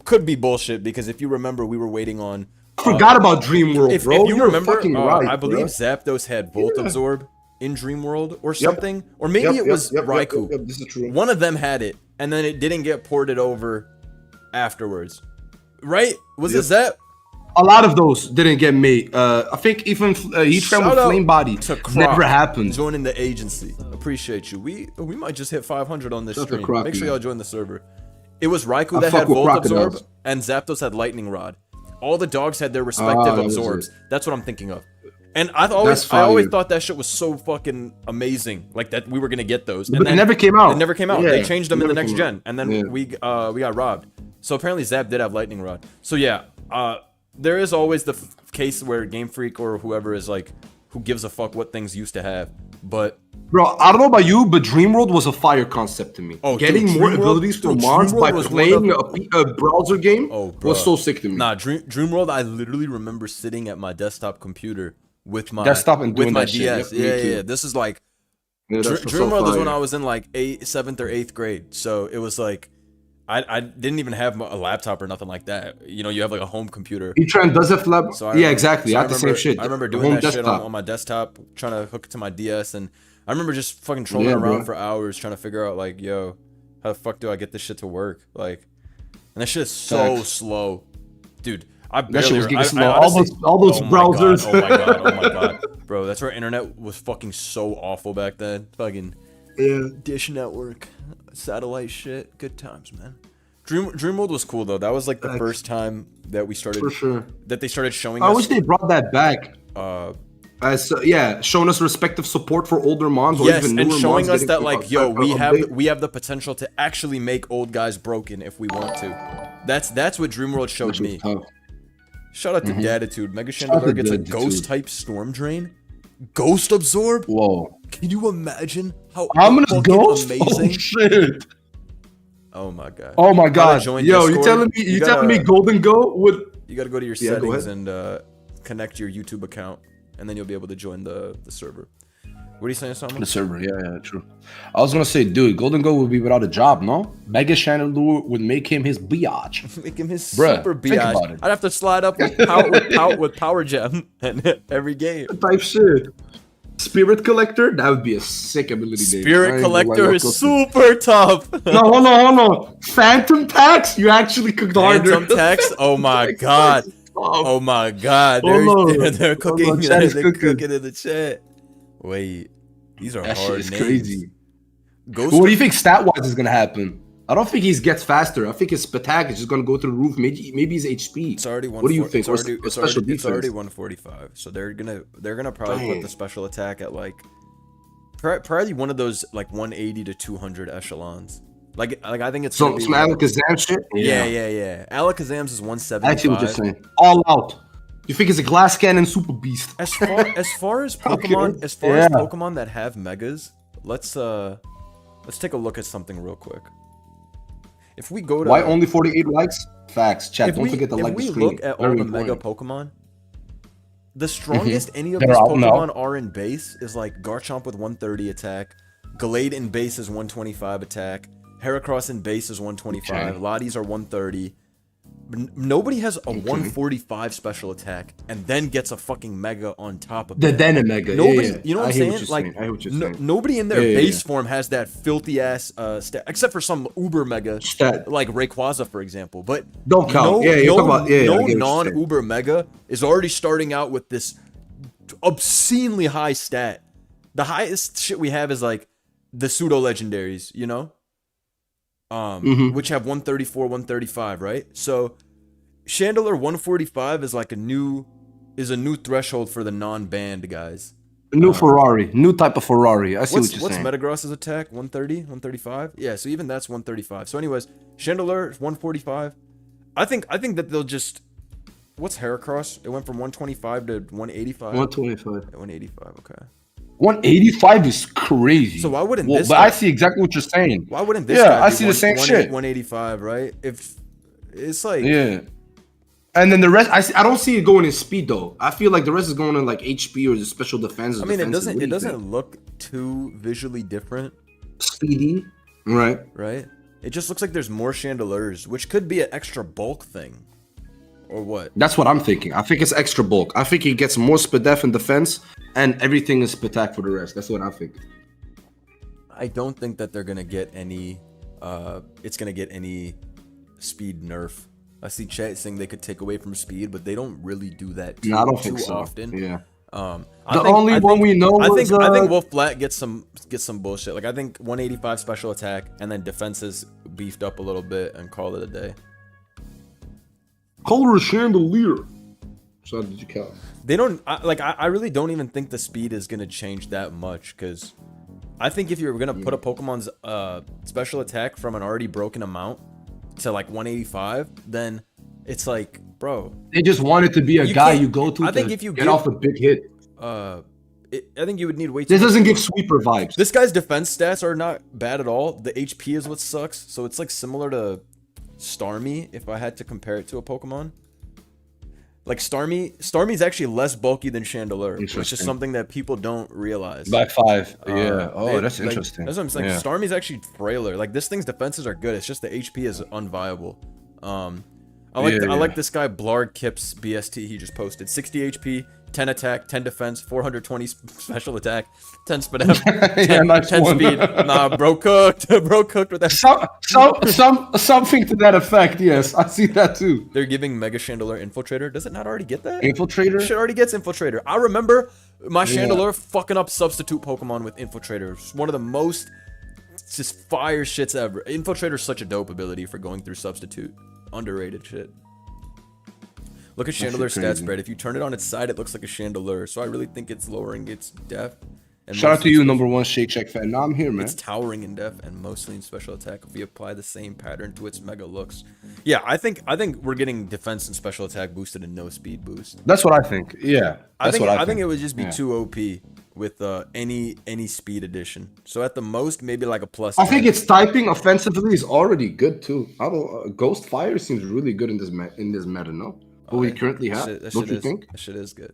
could be bullshit because if you remember, we were waiting on. Forgot about Dream World, bro. If you remember, right, I believe Zapdos had Volt Absorb in Dream World or something, or maybe it was Raikou. This is true. One of them had it, and then it didn't get ported over afterwards, right? Was it Zap? A lot of those didn't get made. I think even Heatran with Flame Body never happened. Joining the agency, appreciate you. We might just hit 500 on this stream. Make sure y'all join the server. It was Raikou that had Volt Absorb, and Zapdos had Lightning Rod. All the dogs had their respective absorbs. That's what I'm thinking of. And I always thought that shit was so fucking amazing, like that we were gonna get those. And but then, it never came out. It never came out. Yeah, they changed them in the next gen, and then we got robbed. So apparently Zap did have Lightning Rod. So yeah, there is always the case where Game Freak or whoever is like, who gives a fuck what things used to have. But bro, I don't know about you, but Dream World was a fire concept to me. Getting more abilities from Mars by playing a browser game was so sick to me. Nah, Dream World, I literally remember sitting at my desktop computer with my desktop and doing that DS. Shit. Yeah. This is like Dream World is when I was in like 7th or 8th grade. So it was like I didn't even have a laptop or nothing like that. You know, you have like a home computer. Heatran does have lap. So exactly. I had the same shit. I remember doing that shit on my desktop, trying to hook it to my DS, and I remember just fucking trolling around for hours trying to figure out like, yo, how the fuck do I get this shit to work? Like, and that shit is so slow, dude. I barely. Honestly, all those browsers. Oh my god, bro. That's where internet was fucking so awful back then. Fucking Dish Network, satellite shit. Good times, man. Dream World was cool though. That was like the first time that we started. For sure. That they started showing us. I wish they brought that back. Showing us respective support for older mons. Yes, or even and showing us that like, yo, we have the potential to actually make old guys broken if we want to. That's what Dream World showed me. Shout out to Datitude. Mega Chandelier gets a ghost type Storm Drain. Ghost Absorb? Whoa. Can you imagine how fucking amazing? Oh shit. Oh my god. Oh my god. Yo, you telling me Golden Go would you gotta go to your settings and connect your YouTube account, and then you'll be able to join the server. What are you saying, Samuel? The server, yeah, true. I was gonna say, dude, Golden Go would be without a job, no? Mega Chandelier would make him his biatch. Make him his super biatch. I'd have to slide up with power gem every game. Type shit. Spirit Collector, that would be a sick ability. Spirit Collector is super tough. No, hold on. Phantom Tax, you actually cooked harder. Phantom Tax, oh my god. Oh my god. They're cooking. They're cooking in the chat. Wait, these are hard names. Crazy. What do you think stat-wise is gonna happen? I don't think he gets faster. I think his attack is just gonna go through the roof. Maybe his HP. It's already What do you think? It's already 145. So they're gonna probably put the special attack at like probably one of those like 180 to 200 echelons. Like I think it's some Alakazam shit. Yeah. Alakazam's is 175. I see what you're saying. All out. You think it's a glass cannon super beast? As far as Pokemon, as Pokemon that have megas, let's take a look at something real quick. If we go to why only 48 likes? Facts. Chat. Don't forget to like the screen. If we look at all the mega Pokemon, the strongest any of these Pokemon are in base is like Garchomp with 130 attack, Gallade in base is 125 attack, Heracross in base is 125, Lotties are 130. Nobody has a 145 special attack and then gets a fucking mega on top of it. Then a mega. Nobody, you know what I'm saying? Like, nobody in their base form has that filthy ass stat, except for some uber mega stat, like Rayquaza, for example. But don't count. No non-uber mega is already starting out with this obscenely high stat. The highest shit we have is like the pseudo legendaries, you know? Which have 134, 135, right? So Chandelure 145 is like a new threshold for the non-banned guys. A new Ferrari, new type of Ferrari. I see what you're saying. What's Metagross's attack? 130, 135? Yeah, so even that's 135. So anyways, Chandelure 145. I think that they'll just what's Heracross? It went from 125 to 185. 125. 185, okay. 185 is crazy. So why wouldn't this? But I see exactly what you're saying. Why wouldn't this? Yeah, I see the same shit. 185, right? If it's like and then the rest, I don't see it going in speed though. I feel like the rest is going in like HP or the special defense. I mean, it doesn't look too visually different. Speedy, right? Right. It just looks like there's more Chandelures, which could be an extra bulk thing. Or what? That's what I'm thinking. I think it's extra bulk. I think he gets more Spadef in defense, and everything is Spatak for the rest. That's what I think. I don't think that they're gonna get any. It's gonna get any speed nerf. I see chat saying they could take away from speed, but they don't really do that too, often. Yeah. I think Wolf Flat gets some bullshit. Like I think 185 special attack and then defenses beefed up a little bit and call it a day. Call her a Chandelier. So did you count? They don't I really don't even think the speed is gonna change that much because I think if you're gonna put a Pokemon's special attack from an already broken amount to like 185, then it's like, bro. They just want it to be a guy you go to. I think if you get off a big hit. I think you would need way too. This doesn't give sweeper vibes. This guy's defense stats are not bad at all. The HP is what sucks. So it's like similar to Starmie if I had to compare it to a Pokemon. Like Starmie's actually less bulky than Chandelure, which is something that people don't realize. By 5, yeah. That's interesting. That's what I'm saying. Starmie's actually frailer. Like this thing's defenses are good. It's just the HP is unviable. I like this guy Blarg Kips BST. He just posted 60 HP, 10 attack, 10 defense, 420 special attack, 10 speed, 10 speed. Nah, bro cooked with that. Something to that effect. Yes, I see that too. They're giving Mega Chandelure Infiltrator. Does it not already get that? Infiltrator? Shit already gets Infiltrator. I remember my Chandelure fucking up substitute Pokemon with Infiltrator. It's one of the most just fire shits ever. Infiltrator is such a dope ability for going through substitute. Underrated shit. Look at Chandelure's stats spread. If you turn it on its side, it looks like a Chandelure. So I really think it's lowering its def. And shout out to you, #1 Shake Shack fan. No, I'm here, man. It's towering in def and mostly in special attack if we apply the same pattern to its mega looks. Yeah, I think we're getting defense and special attack boosted and no speed boost. That's what I think. Yeah. I think it would just be too OP with any speed addition. So at the most, maybe like a plus. I think its typing offensively is already good too. Ghost Fire seems really good in this meta, no? What we currently have. Don't you think? That shit is good.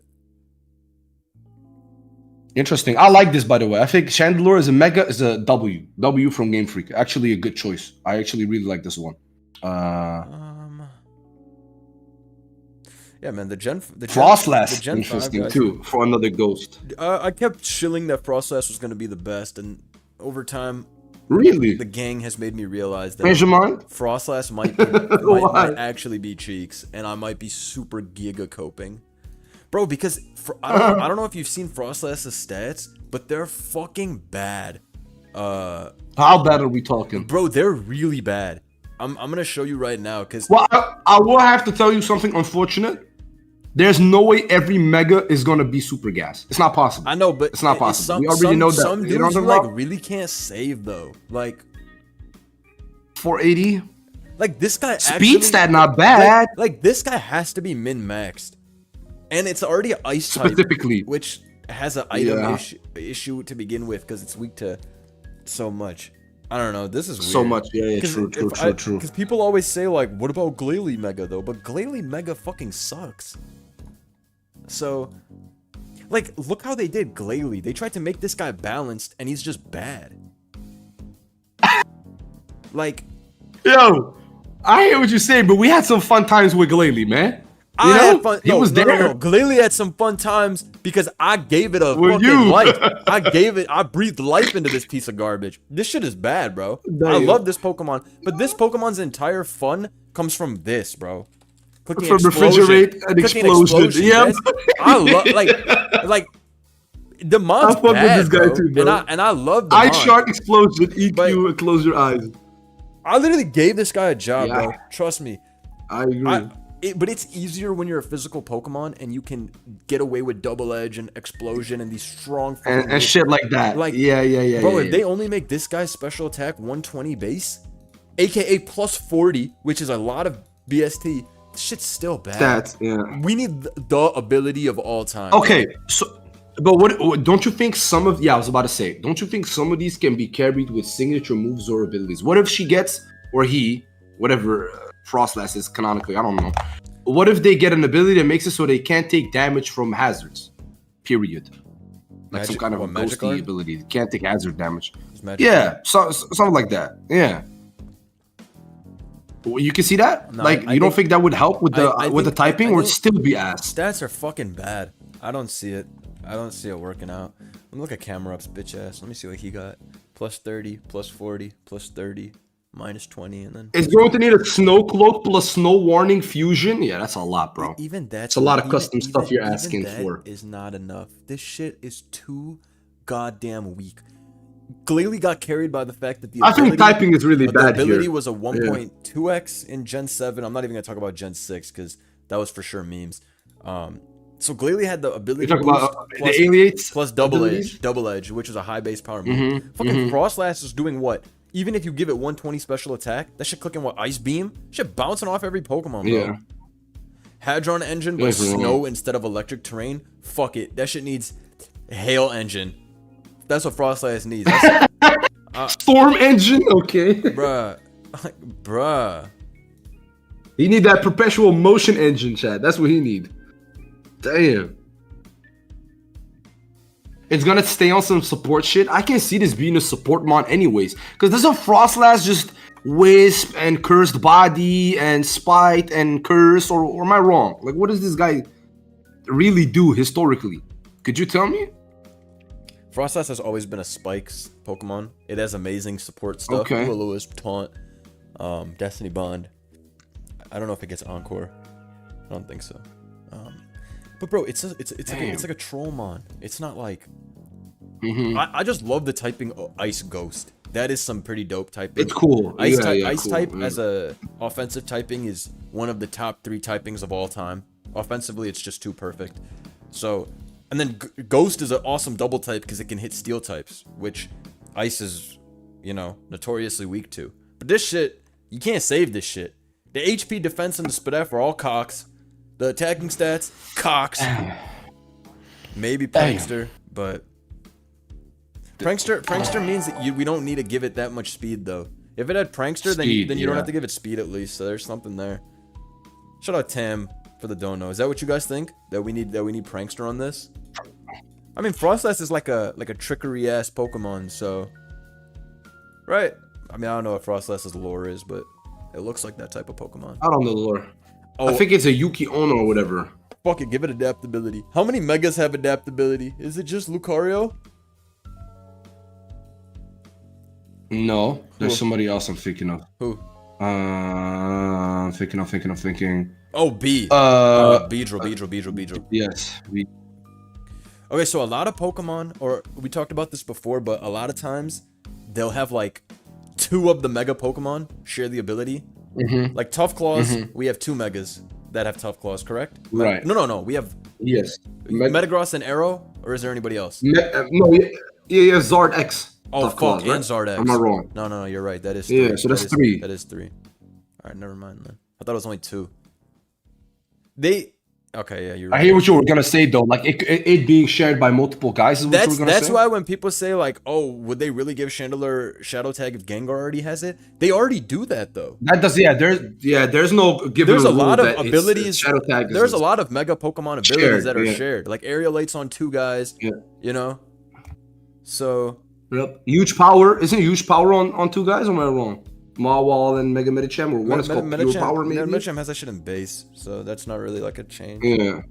Interesting. I like this, by the way. I think Chandelure is a W. W from Game Freak. Actually, a good choice. I actually really like this one. Yeah, man. The Frostlass, interesting too for another ghost. I kept chilling that Frostlass was going to be the best, and over time, really, the gang has made me realize that Frostlass might actually be cheeks, and I might be super giga coping. Bro, because I don't know if you've seen Frostlass's stats, but they're fucking bad. How bad are we talking? Bro, they're really bad. I'm gonna show you right now, because... Well, I will have to tell you something unfortunate. There's no way every mega is gonna be super gas. It's not possible. I know, but it's not possible. We already know that. Some dudes you like really can't save though. Like 480. Like this guy. Speed stat not bad. Like this guy has to be min maxed, and it's already ice type, specifically, which has an item issue to begin with because it's weak to so much. I don't know. This is weird. So much. Yeah, true. Because people always say like, "What about Glalie Mega though?" But Glalie Mega fucking sucks. So, like, look how they did Glalie. They tried to make this guy balanced, and he's just bad. Like, yo, I hear what you're saying, but we had some fun times with Glalie, man. You know? Had fun. He was there. No. Glalie had some fun times because I gave it a fucking life. I breathed life into this piece of garbage. This shit is bad, bro. Damn. I love this Pokemon, but this Pokemon's entire fun comes from this, bro. Clicking from refrigerate and explosion. Yeah, I love like the mod's bad, with this guy bro. Too, bro. And I love the Ice Shark explosion. EQ and close your eyes. I literally gave this guy a job, bro. Trust me. I agree. But it's easier when you're a physical Pokemon and you can get away with Double Edge and Explosion and these strong and shit like that. Like, yeah. Bro, if they only make this guy's special attack 120 base, aka plus 40, which is a lot of BST, this shit's still bad. Stats, yeah. We need the ability of all time. Okay, so, but what don't you think some of... Yeah, I was about to say, don't you think some of these can be carried with signature moves or abilities? What if she gets, or he, whatever... Frostlass is canonically, I don't know. What if they get an ability that makes it so they can't take damage from hazards? Period. Like some kind of a ghosty ability. They can't take hazard damage. Yeah, something like that. Yeah. You can see that? No, like, you don't think that would help with the typing, or still be ass? Stats are fucking bad. I don't see it. I don't see it working out. Let me look at Camera Up's bitch ass. Let me see what he got. Plus 30, plus 40, plus 30. Minus 20, and then it's going to need a snow cloak plus snow warning fusion. Yeah, that's a lot, bro. Even that's a lot of custom stuff you're asking for. Is not enough. This shit is too goddamn weak. Glalie got carried by the fact that the ability, I think typing is really bad. The ability was a 1.2x in Gen 7. I'm not even gonna talk about Gen 6 because that was for sure memes. So Glalie had the ability to about plus, the aliates plus double edge, which is a high base power move. Fucking Frostlass is doing what? Even if you give it 120 special attack, that shit clicking what? Ice Beam? Shit bouncing off every Pokemon, bro. Yeah. Hadron Engine, but snow instead of electric terrain? Fuck it. That shit needs Hail Engine. That's what Frostlass needs. Storm Engine? Okay. Bruh. Bruh. He need that perpetual motion engine, Chad. That's what he need. Damn. It's gonna stay on some support shit. I can see this being a support mon anyways. Because doesn't Frostlass just Wisp and Cursed Body and Spite and Curse? Or am I wrong? Like, what does this guy really do historically? Could you tell me? Frostlass has always been a Spikes Pokemon. It has amazing support stuff. Okay. Will-O-Wisp, Taunt, Destiny Bond. I don't know if it gets Encore. I don't think so. But bro, it's like a Trollmon. It's not like I just love the typing Ice Ghost. That is some pretty dope typing. It's cool. Ice type as a offensive typing is one of the top 3 typings of all time. Offensively, it's just too perfect. So, and then Ghost is an awesome double type because it can hit steel types, which Ice is, notoriously weak to. But this shit, you can't save this shit. The HP, defense, and the Spadef are all cocks. The attacking stats, cocks. Maybe Prankster, but Prankster means that we don't need to give it that much speed though. If it had Prankster, then you don't have to give it speed at least. So there's something there. Shout out Tam for the dono. Is that what you guys think? That we need Prankster on this? I mean, Frostlass is like a trickery ass Pokemon, so right. I mean, I don't know what Frostlass's lore is, but it looks like that type of Pokemon. I don't know the lore. Oh, I think it's a Yuki Ono or whatever. Fuck it, give it adaptability. How many Megas have adaptability? Is it just Lucario? No, there's somebody else I'm thinking of. Who? I'm thinking. Oh, B. Beedrill. Yes. Okay, so a lot of Pokemon, or we talked about this before, but a lot of times they'll have like 2 of the Mega Pokemon share the ability. Like Tough Claws, we have 2 Megas that have Tough Claws, correct? Right. No. We have Metagross and Arrow, or is there anybody else? No, yeah, Zard X. Oh, fuck, Claws, right? and Zard X. I'm not wrong. No, you're right. That is 3. Yeah, so that's 3. That is 3. All right, never mind then. I thought it was only 2. Okay, yeah, you're right. I hear what you were gonna say though, like it being shared by multiple guys is what you were gonna say. That's why when people say like, oh, would they really give Chandelure Shadow Tag if Gengar already has it? They already do that though. That does, there's no given. There's a lot of abilities. Shadow Tag there's a lot of Mega Pokemon abilities that are shared, like Aerialate's on 2 guys. Yeah. You know, so. Yep. Huge power, isn't huge power on 2 guys? Or am I wrong? Mawile and Mega Medicham, or one is called Pure Power, maybe? Medicham has that shit in base, so that's not really like a change. Yeah.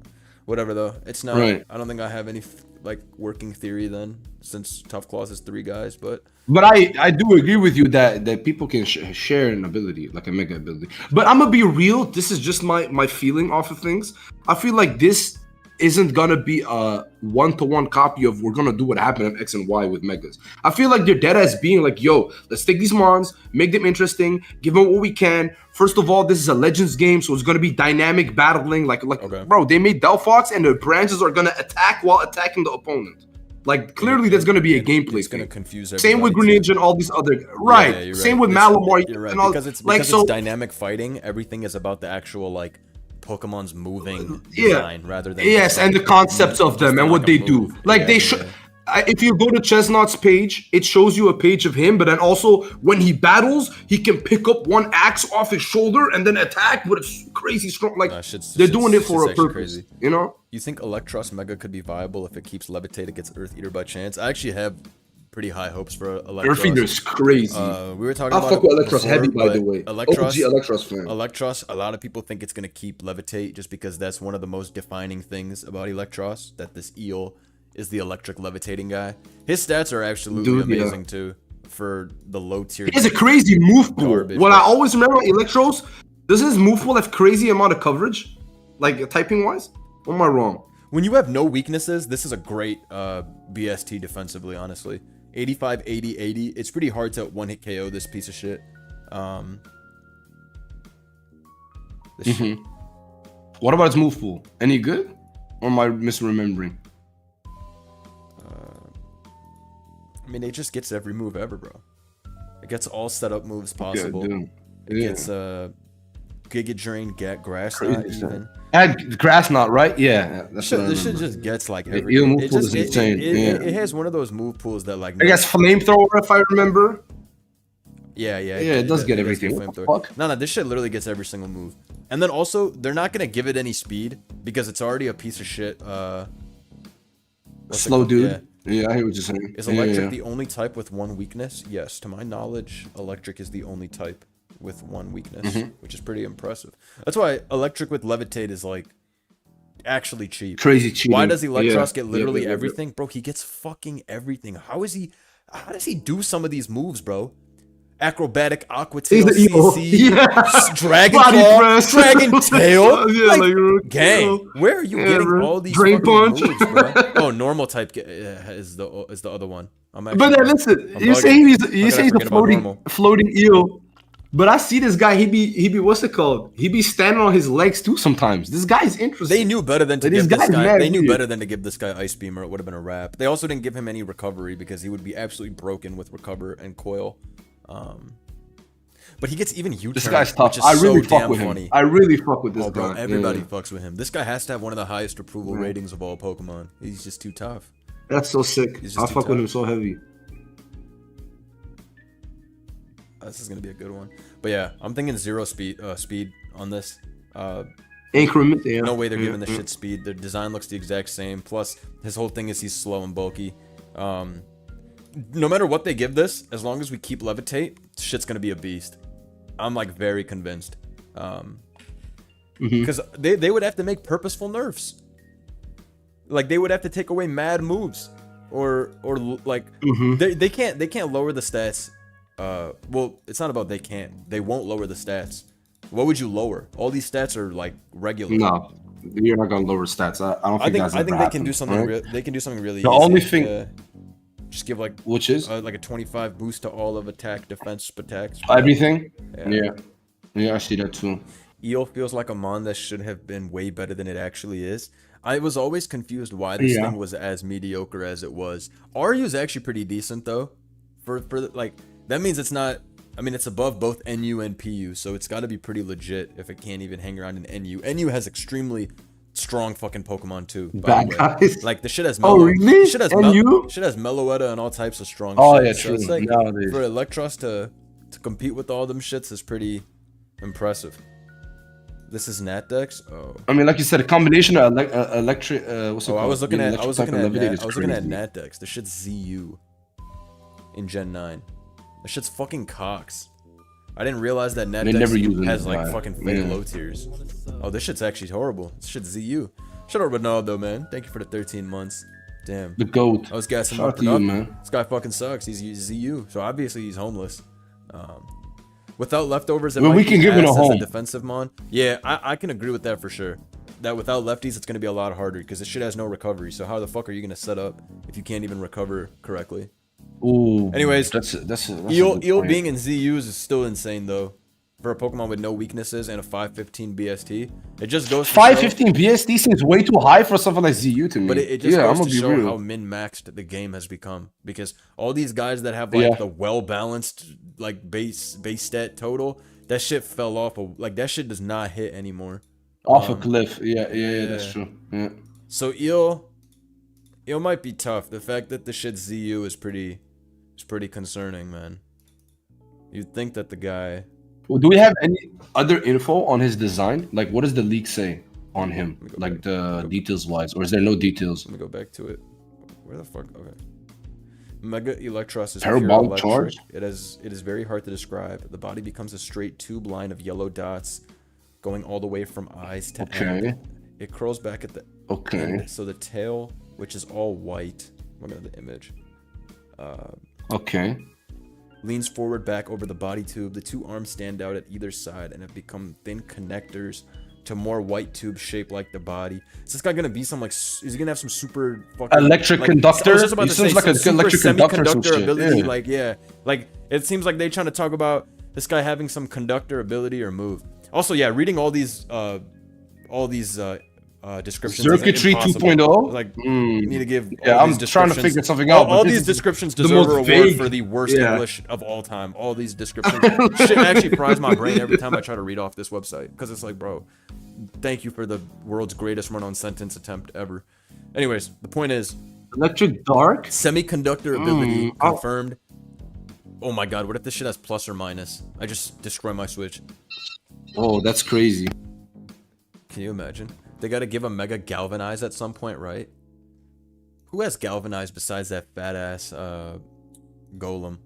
Whatever, though. It's not... Right. I don't think I have any, like, working theory then, since Tough Claws is 3 guys, but... But I do agree with you that people can share an ability, like a Mega ability. But I'm gonna be real, this is just my feeling off of things. I feel like this isn't gonna be a one-to-one copy of we're gonna do what happened in X and Y with Megas. I feel like they're dead as being like, yo, let's take these mons, make them interesting, give them what we can. First of all, this is a Legends game, so it's gonna be dynamic battling. Like okay. Bro, they made Delphox and their branches are gonna attack while attacking the opponent. Like clearly, there's gonna be a gameplay. It's gonna confuse everybody. Same with Greninja and all these other right. Same with Malamar. You're right. And all, because it's dynamic fighting. Everything is about the actual like Pokemon's moving design rather than and the concepts of them and what they do. Like they should. If you go to Chestnut's page, it shows you a page of him, but then also when he battles, he can pick up one axe off his shoulder and then attack with a crazy strong. Like they're doing it for a purpose. Crazy. You know. You think Electros Mega could be viable if it keeps Levitate against Earth Eater by chance? I actually have pretty high hopes for Electros. Earth Eater's crazy. We were talking about fuck with Electros heavy, by the way. Electros fan. Electros, a lot of people think it's gonna keep Levitate just because that's one of the most defining things about Electros. That this eel is the electric levitating guy. His stats are absolutely amazing too for the low tier. He has a crazy move pool. What I always remember about Electros, does his move pool have crazy amount of coverage, like typing wise? Or am I wrong? When you have no weaknesses, this is a great BST defensively, honestly. 85, 80, 80. It's pretty hard to one-hit KO this piece of shit. Shit. What about its move pool? Any good? Or am I misremembering? I mean, it just gets every move ever, bro. It gets all setup moves possible. It gets Giga Drain, get Grass Knot even. Add Grass Knot, right? Yeah. This shit just gets like everything. Move pool is insane. It has one of those move pools that like. I guess Flamethrower, if I remember. Yeah. It does get everything. What the fuck? No, this shit literally gets every single move. And then also, they're not gonna give it any speed because it's already a piece of shit. Slow dude. Yeah, I hear what you're saying. Is Electric the only type with one weakness? Yes, to my knowledge, Electric is the only type with one weakness, which is pretty impressive. That's why Electric with Levitate is like actually cheap. Crazy cheap. Why does Electros get literally everything? Bro, he gets fucking everything. How does he do some of these moves, bro? Acrobatic, Aqua Tail, CC, Dragon Claw, Dragon Tail. Gang, where are you getting all these Drain Punch moves, bro? Oh, normal type is the other one. But then listen, you say he's a floating eel, but I see this guy. He be what's it called? He be standing on his legs too sometimes. This guy's interesting. They knew better than to give this guy. They knew better than to give this guy Ice Beam, or it would have been a wrap. They also didn't give him any recovery because he would be absolutely broken with recover and coil. But he gets even U-turn. This guy's tough. I really fuck with him. I really fuck with this guy. Everybody fucks with him. This guy has to have one of the highest approval ratings of all Pokemon. He's just too tough. That's so sick. I fuck with him so heavy. This is gonna be a good one. But yeah, I'm thinking 0 speed on this. Increment. No way they're giving this shit speed. Their design looks the exact same. Plus, his whole thing is he's slow and bulky. No matter what they give this, as long as we keep Levitate, shit's gonna be a beast. I'm like very convinced. Because they would have to make purposeful nerfs. Like they would have to take away mad moves, or like they can't lower the stats. Well, it's not about they can't. They won't lower the stats. What would you lower? All these stats are like regular. No, you're not gonna lower stats. I don't think that's I think they can do something. Right? They can do something really. The only thing. Just give like which is like a 25 boost to all of attack, defense, attacks. Everything. Yeah, I see that too. Eel feels like a mon that should have been way better than it actually is. I was always confused why this thing was as mediocre as it was. RU is actually pretty decent though. For like that means it's not. I mean, it's above both NU and PU, so it's got to be pretty legit if it can't even hang around in NU. NU has extremely strong fucking Pokemon too. By the way. Guys. Like the shit has really? Shit has Meloetta and all types of strong shit. Yeah, so true. It's like Nowadays. for Electros to compete with all them shits is pretty impressive. This is Natdex. Oh. I mean, like you said, a combination of electric. What's it called? I was looking at Levitating Natdex. The shit's ZU in Gen 9. The shit's fucking cocks. I didn't realize that Natdex has like fucking fake low tiers. Oh, this shit's actually horrible. This shit's ZU. Shout out Ronaldo, man. Thank you for the 13 months. Damn. The GOAT. I was gassing him up and up. Man. This guy fucking sucks. He's ZU. So obviously he's homeless. Without leftovers, we can give him a home. A defensive mon. Yeah, I can agree with that for sure. That without lefties, it's going to be a lot harder because this shit has no recovery. So how the fuck are you going to set up if you can't even recover correctly? Ooh. Anyways, that's Eel being in ZUs is still insane though. For a Pokemon with no weaknesses and a 515 BST, it just goes to 515 BST seems way too high for something like ZU to me. But it just goes to show how min-maxed the game has become. Because all these guys that have like the well-balanced like base stat total, that shit fell off. Like that shit does not hit anymore. Off a cliff. Yeah, that's true. Yeah. So Eel might be tough. The fact that the shit ZU is pretty concerning, man. You'd think that the guy. Well, do we have any other info on his design? Like, what does the leak say on him? Like the details wise, or is there no details? Let me go back to it. Where the fuck? Okay. Mega Electros is parabolic charge. It is very hard to describe. The body becomes a straight tube line of yellow dots, going all the way from eyes to end. It curls back at the end, so the tail, which is all white. Look at the image. Leans forward back over the body tube. The two arms stand out at either side and have become thin connectors to more white tube shaped like the body. Is this guy gonna be some like? Is he gonna have some super fucking electric conductor? I was just about to say like an electric semiconductor ability. Like it seems like they're trying to talk about this guy having some conductor ability or move. Also, yeah, reading all these descriptions. Circuitry 2.0. Like you need to give. I'm trying to figure something out. All these descriptions deserve a reward for the worst English of all time. All these descriptions shit actually fries my brain every time I try to read off this website because it's like, bro, thank you for the world's greatest run-on sentence attempt ever. Anyways, the point is, electric dark semiconductor ability confirmed. Oh my god, what if this shit has plus or minus? I just destroy my Switch. Oh, that's crazy. Can you imagine? They gotta give a Mega Galvanize at some point, right? Who has Galvanize besides that fat ass Golem?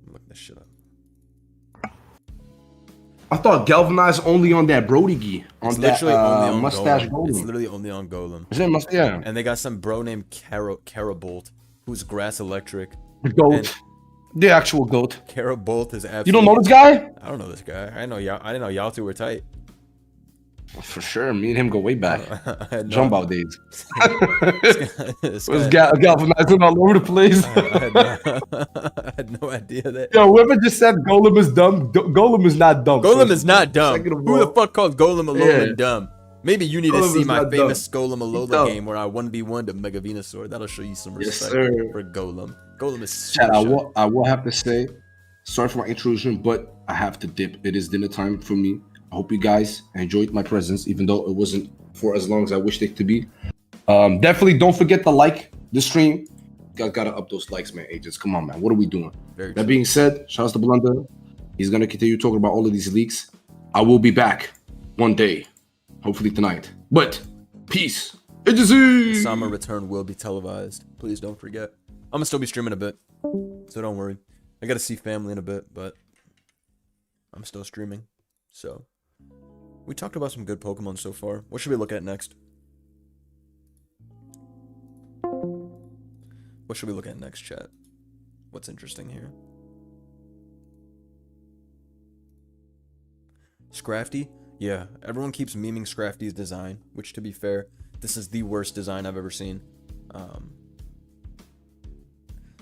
Look this shit up. I thought Galvanize only on that Brody on that only on mustache Golem. It's literally only on Golem. Is it yeah. And they got some bro named Carabolt, who's grass electric. The goat. The actual goat. Carabolt is absolutely. You don't know this guy? I don't know this guy. I didn't know y'all two were tight. For sure, me and him go way back. Jump out days. Was galvanizing all over the place. I had no idea that. Yo, whoever just said Golem is dumb, Golem is not dumb. Golem is not dumb. Who the fuck called Golem Alolan dumb? Maybe you need to see my famous Golem Alola game where I 1v1 to Mega Venusaur. That'll show you some respect for Golem. Golem is Chad, I will have to say, sorry for my intrusion, but I have to dip. It is dinner time for me. I hope you guys enjoyed my presence, even though it wasn't for as long as I wished it to be. Definitely don't forget to like the stream. You guys gotta up those likes, man. Agents, come on, man. What are we doing? That being said, shout out to Blunder. He's gonna continue talking about all of these leaks. I will be back one day, hopefully tonight. But peace. Summer return will be televised. Please don't forget. I'm gonna still be streaming a bit, so don't worry. I gotta see family in a bit, but I'm still streaming. So. We talked about some good Pokemon so far. What should we look at next? What should we look at next, chat? What's interesting here? Scrafty? Yeah, everyone keeps memeing Scrafty's design, which to be fair, this is the worst design I've ever seen.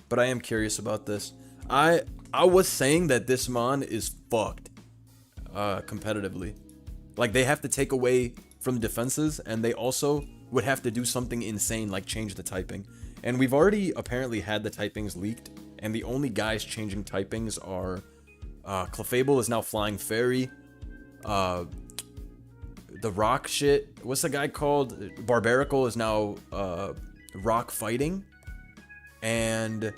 but I am curious about this. I was saying that this mon is fucked competitively. Like, they have to take away from defenses, and they also would have to do something insane like change the typing. And we've already apparently had the typings leaked, and the only guys changing typings are Clefable is now Flying Fairy. The Rock shit, what's the guy called? Barbarical is now Rock Fighting. And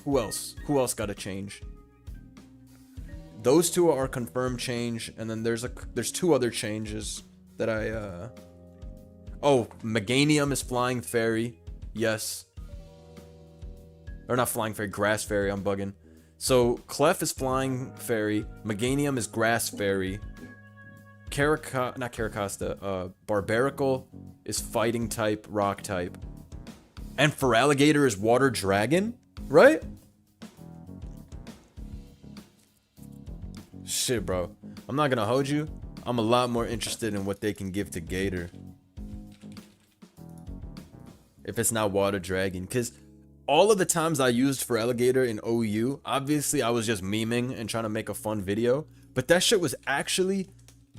who else? Who else got a change? Those two are confirmed change, and then there's two other changes that I oh, Meganium is Flying Fairy. Yes. Or not Flying Fairy, Grass Fairy, I'm bugging. So Clef is Flying Fairy, Meganium is Grass Fairy. Barbarical is Fighting type, Rock type. And Feraligatr is Water Dragon, right? Shit, bro. I'm not gonna hold you. I'm a lot more interested in what they can give to Gator. If it's not Water Dragon. Because all of the times I used Feraligatr in OU, obviously I was just memeing and trying to make a fun video. But that shit was actually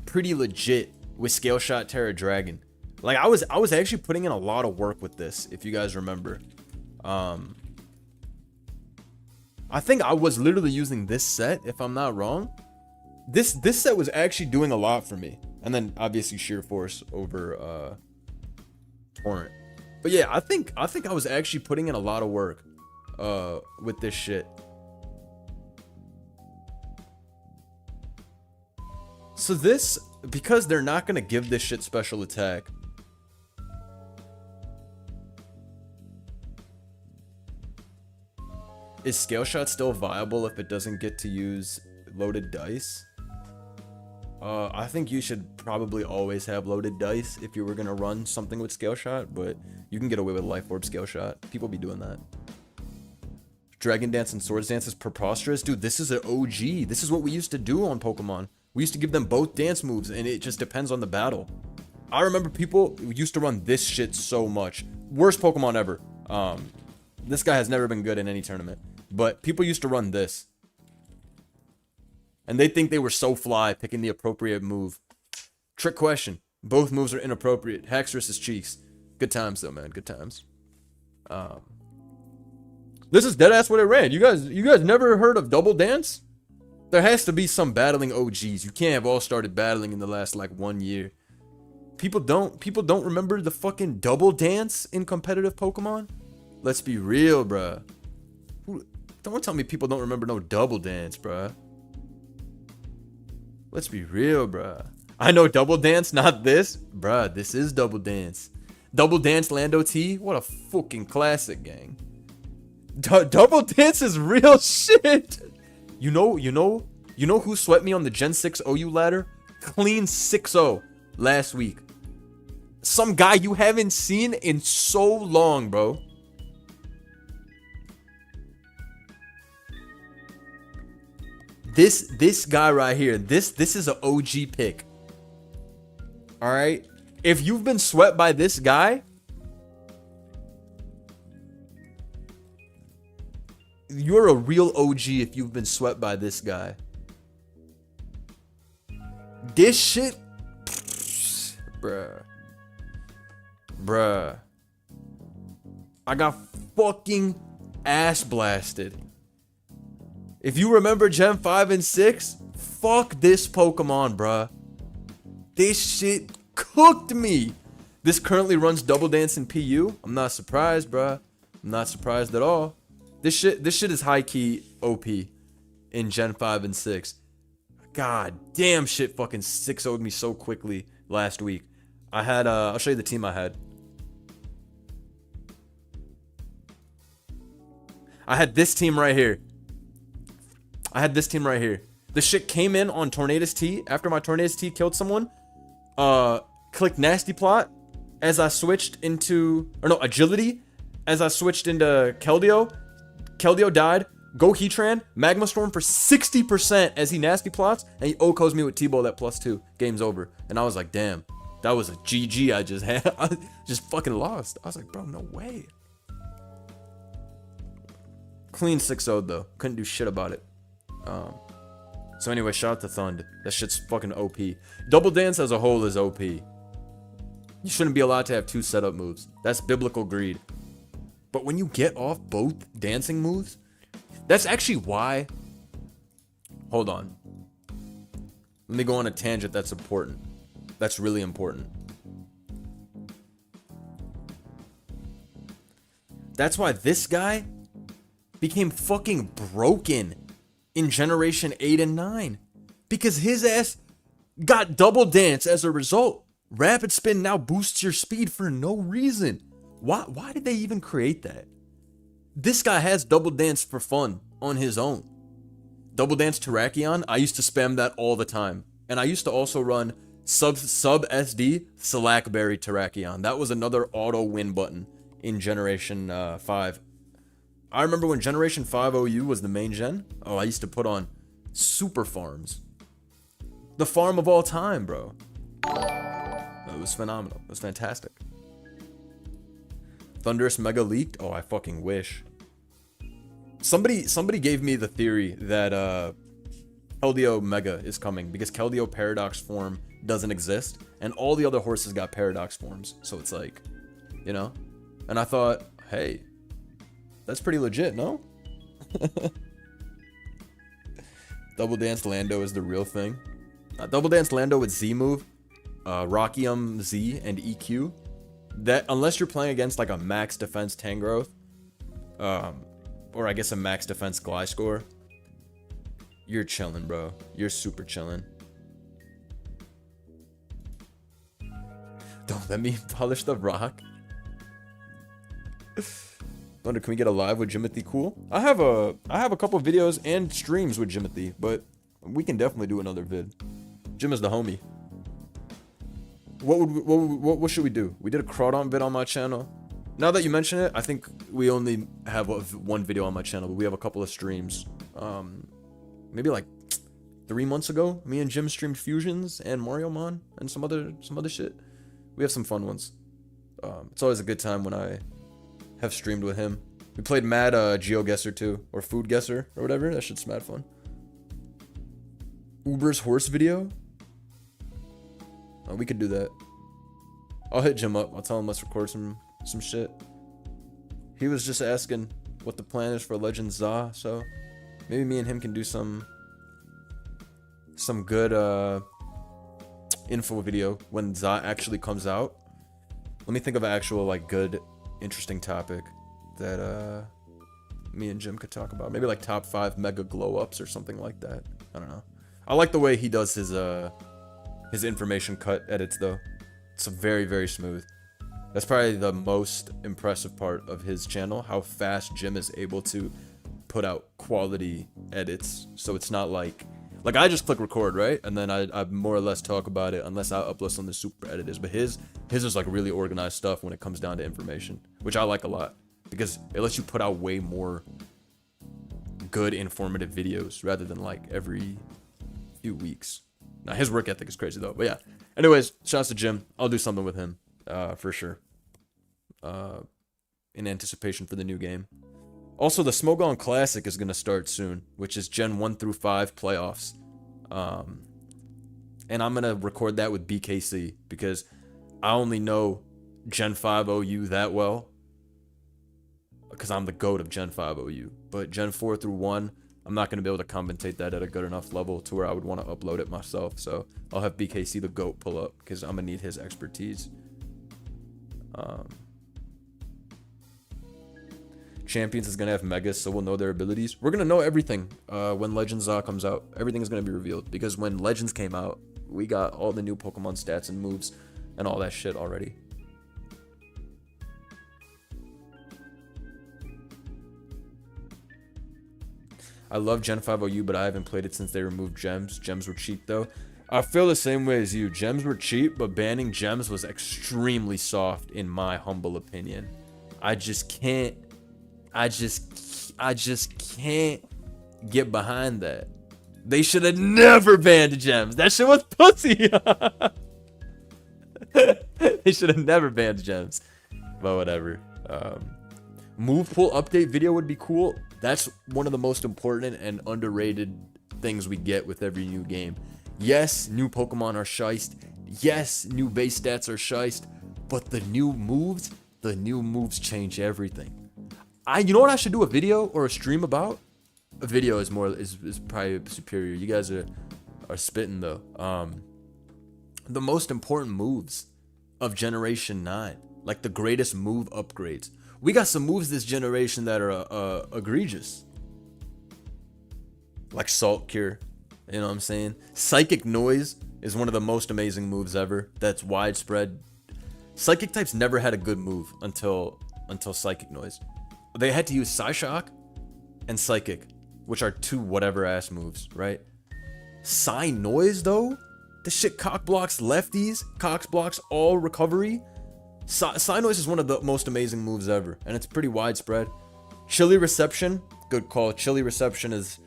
pretty legit with Scale Shot Terra Dragon. Like, I was actually putting in a lot of work with this, if you guys remember. I think I was literally using this set, if I'm not wrong. This set was actually doing a lot for me. And then obviously Sheer Force over Torrent. But yeah, I think I was actually putting in a lot of work with this shit. So this, because they're not gonna give this shit special attack. Is Scale Shot still viable if it doesn't get to use loaded dice? I think you should probably always have loaded dice if you were gonna run something with Scale Shot, but you can get away with Life Orb Scale Shot. People be doing that. Dragon Dance and Swords Dance is preposterous. Dude, this is an OG. This is what we used to do on Pokemon. We used to give them both dance moves, and it just depends on the battle. I remember people used to run this shit so much. Worst Pokemon ever. This guy has never been good in any tournament, but people used to run this. And they think they were so fly picking the appropriate move. Trick question. Both moves are inappropriate. Haxorus is cheeks. Good times though, man. Good times. This is deadass what it ran. You guys never heard of Double Dance? There has to be some battling OGs. You can't have all started battling in the last like 1 year. People don't remember the fucking Double Dance in competitive Pokemon? Let's be real, bruh. Don't tell me people don't remember no Double Dance, bruh. Let's be real, bruh. I know Double Dance, not this. Bruh, this is Double Dance. Double Dance Lando T. What a fucking classic, gang. Double Dance is real shit. You know who swept me on the Gen 6 OU ladder? Clean 6-0 last week. Some guy you haven't seen in so long, bro. This guy right here, this is an OG pick. All right, if you've been swept by this guy, you're a real OG if you've been swept by this guy. This shit, bruh. I got fucking ass blasted. If you remember Gen 5 and 6, fuck this Pokemon, bruh. This shit cooked me. This currently runs Double Dance in PU. I'm not surprised, bruh. I'm not surprised at all. This shit is high-key OP in Gen 5 and 6. God damn, shit fucking 6-0'd me so quickly last week. I had, I'll show you the team I had. I had this team right here. This shit came in on Tornadus T. After my Tornadus T killed someone, clicked Nasty Plot as I switched into, Agility as I switched into Keldeo. Keldeo died. Go Heatran, Magma Storm for 60% as he Nasty Plots, and he OHKOs me with T-Bolt at +2. Game's over. And I was like, damn, that was a GG I just had. I just fucking lost. I was like, bro, no way. Clean 6-0 though. Couldn't do shit about it. So anyway, shout out to Thund. That shit's fucking OP. Double dance as a whole is OP. You shouldn't be allowed to have 2 setup moves. That's biblical greed. But when you get off both dancing moves, that's actually why... Hold on. Let me go on a tangent that's important. That's really important. That's why this guy became fucking broken in Generation 8 and 9. Because his ass got double dance as a result. Rapid spin now boosts your speed for no reason. Why did they even create that? This guy has double dance for fun on his own. Double dance Terrakion, I used to spam that all the time. And I used to also run sub SD Slackberry Terrakion. That was another auto win button in Generation 5. I remember when Generation 5 OU was the main gen. Oh, I used to put on super farms. The farm of all time, bro. It was phenomenal. It was fantastic. Thunderous Mega leaked? Oh, I fucking wish. Somebody gave me the theory that Keldeo Mega is coming because Keldeo Paradox form doesn't exist and all the other horses got Paradox forms. So it's like, you know? And I thought, hey, that's pretty legit, no? Double Dance Lando is the real thing. Double Dance Lando with Z move, Rockium Z and EQ. That unless you're playing against like a max defense Tangrowth, or I guess a max defense Gliscor, you're chilling, bro. You're super chilling. Don't let me polish the rock. Wonder, can we get a live with Jimothy? Cool. I have a couple of videos and streams with Jimothy, but we can definitely do another vid. Jim is the homie. What should we do? We did a Crawdon vid on my channel. Now that you mention it, I think we only have one video on my channel, but we have a couple of streams. Maybe like 3 months ago, me and Jim streamed Fusions and Mario Mon and some other shit. We have some fun ones. It's always a good time when I have streamed with him. We played Mad GeoGuessr too, or Food Guesser, or whatever. That shit's mad fun. Uber's horse video? We could do that. I'll hit Jim up. I'll tell him let's record some shit. He was just asking what the plan is for Legend Za, so maybe me and him can do some good info video when Za actually comes out. Let me think of an actual like good interesting topic that me and Jim could talk about. Maybe like top 5 mega glow ups or something like that. I don't know. I like the way he does his information cut edits though. It's very, very smooth. That's probably the most impressive part of his channel, how fast Jim is able to put out quality edits. So it's not like I just click record, right? And then I more or less talk about it unless I upload something super edited. But his is like really organized stuff when it comes down to information, which I like a lot because it lets you put out way more good informative videos rather than like every few weeks. Now his work ethic is crazy though, but yeah. Anyways, shouts to Jim. I'll do something with him, for sure. In anticipation for the new game. Also, the Smogon Classic is gonna start soon, which is Gen 1 through 5 playoffs. And I'm gonna record that with BKC because I only know Gen 5 OU that well. Because I'm the GOAT of Gen 5 OU. But Gen 4 through 1, I'm not going to be able to commentate that at a good enough level to where I would want to upload it myself. So I'll have BKC the GOAT pull up because I'm going to need his expertise. Champions is going to have Megas, so we'll know their abilities. We're going to know everything when Legends comes out. Everything is going to be revealed because when Legends came out, we got all the new Pokemon stats and moves and all that shit already. I love Gen 5 OU, but I haven't played it since they removed gems. Gems were cheap, though. I feel the same way as you. Gems were cheap, but banning gems was extremely soft, in my humble opinion. I just can't get behind that. They should have never banned gems. That shit was pussy. They should have never banned gems. But whatever. Move pool update video would be cool. That's one of the most important and underrated things we get with every new game. Yes, new Pokemon are shiced. Yes, new base stats are shiced. But the new moves change everything. You know what I should do a video or a stream about? A video is probably superior. You guys are spitting though. The most important moves of Generation 9, like the greatest move upgrades. We got some moves this generation that are egregious, like Salt Cure. You know what I'm saying? Psychic Noise is one of the most amazing moves ever. That's widespread. Psychic types never had a good move until Psychic Noise. They had to use Psyshock and Psychic, which are two whatever ass moves, right? Psy Noise though, the shit cock blocks lefties, cock blocks all recovery. Psy Noise is one of the most amazing moves ever, and it's pretty widespread. Chilly Reception, good call. Chilly Reception is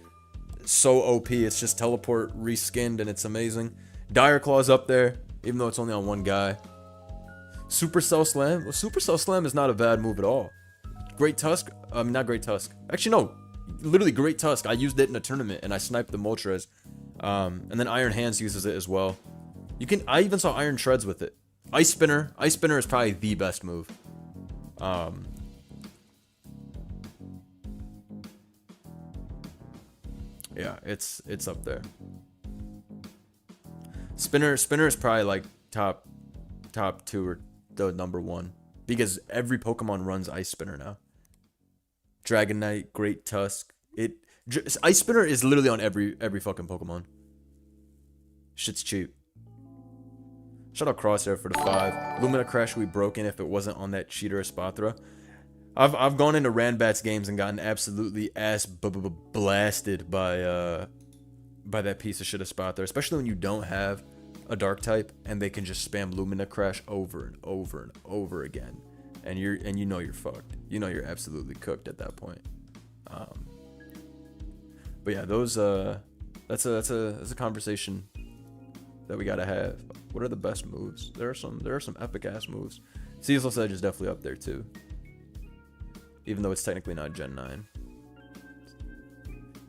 so OP. It's just teleport reskinned, and it's amazing. Dire Claw's up there, even though it's only on one guy. Supercell Slam. Well, Supercell Slam is not a bad move at all. Great Tusk. Not Great Tusk. Actually, no. Literally Great Tusk. I used it in a tournament, and I sniped the Moltres. And then Iron Hands uses it as well. I even saw Iron Shreds with it. Ice Spinner. Ice Spinner is probably the best move. Yeah, it's up there. Spinner is probably like top 2 or the number 1, because every Pokemon runs Ice Spinner now. Dragonite, Great Tusk. Ice Spinner is literally on every fucking Pokemon. Shit's cheap. Shout out Crosshair for the 5. Lumina Crash would be broken if it wasn't on that cheater Espathra. I've gone into Ranbats games and gotten absolutely ass blasted by that piece of shit Espathra, especially when you don't have a dark type and they can just spam Lumina Crash over and over and over again, and you know you're fucked. You know you're absolutely cooked at that point. But yeah, those that's a conversation that we gotta have. What are the best moves? There are some epic ass moves. Ceaseless Edge is definitely up there too, even though it's technically not Gen 9.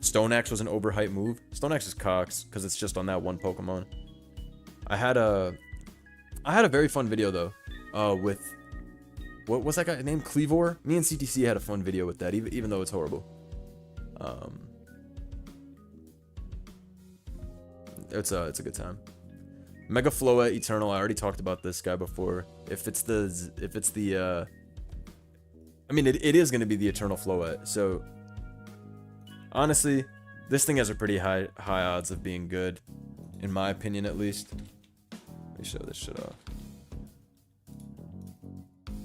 Stone Axe was an overhyped move. Stone Axe is cocks because it's just on that one Pokemon. I had a very fun video though, with what was that guy named Cleavor? Me and CTC had a fun video with that, even though it's horrible. It's a good time. Mega Floette Eternal. I already talked about this guy before. If it's the I mean, it is going to be the Eternal Floette. So, honestly, this thing has a pretty high odds of being good, in my opinion at least. Let me show this shit off.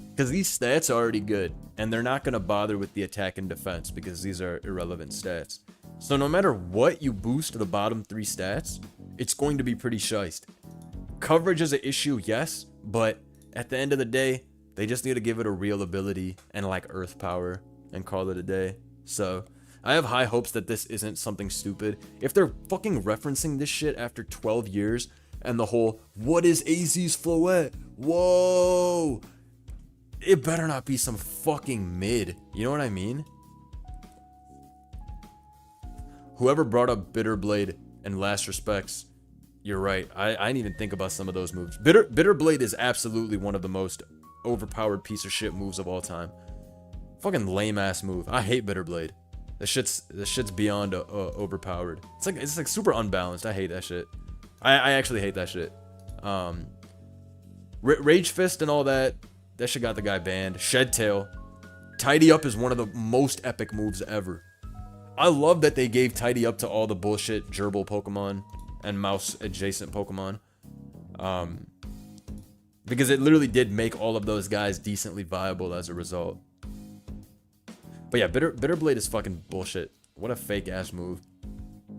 Because these stats are already good, and they're not going to bother with the attack and defense because these are irrelevant stats. So no matter what you boost the bottom 3 stats, it's going to be pretty shiced. Coverage is an issue, yes, but at the end of the day, they just need to give it a real ability and like Earth Power and call it a day. So I have high hopes that this isn't something stupid. If they're fucking referencing this shit after 12 years and the whole, what is AZ's Floette? Whoa! It better not be some fucking mid. You know what I mean? Whoever brought up Bitterblade and Last Respects, you're right. I didn't even think about some of those moves. Bitterblade is absolutely one of the most overpowered piece of shit moves of all time. Fucking lame ass move. I hate Bitterblade. This shit's beyond overpowered. It's like super unbalanced. I hate that shit. I actually hate that shit. Rage Fist and all that shit got the guy banned. Shed Tail. Tidy Up is one of the most epic moves ever. I love that they gave Tidy Up to all the bullshit gerbil Pokemon and mouse adjacent Pokemon. Because it literally did make all of those guys decently viable as a result. But yeah, Bitterblade is fucking bullshit. What a fake ass move.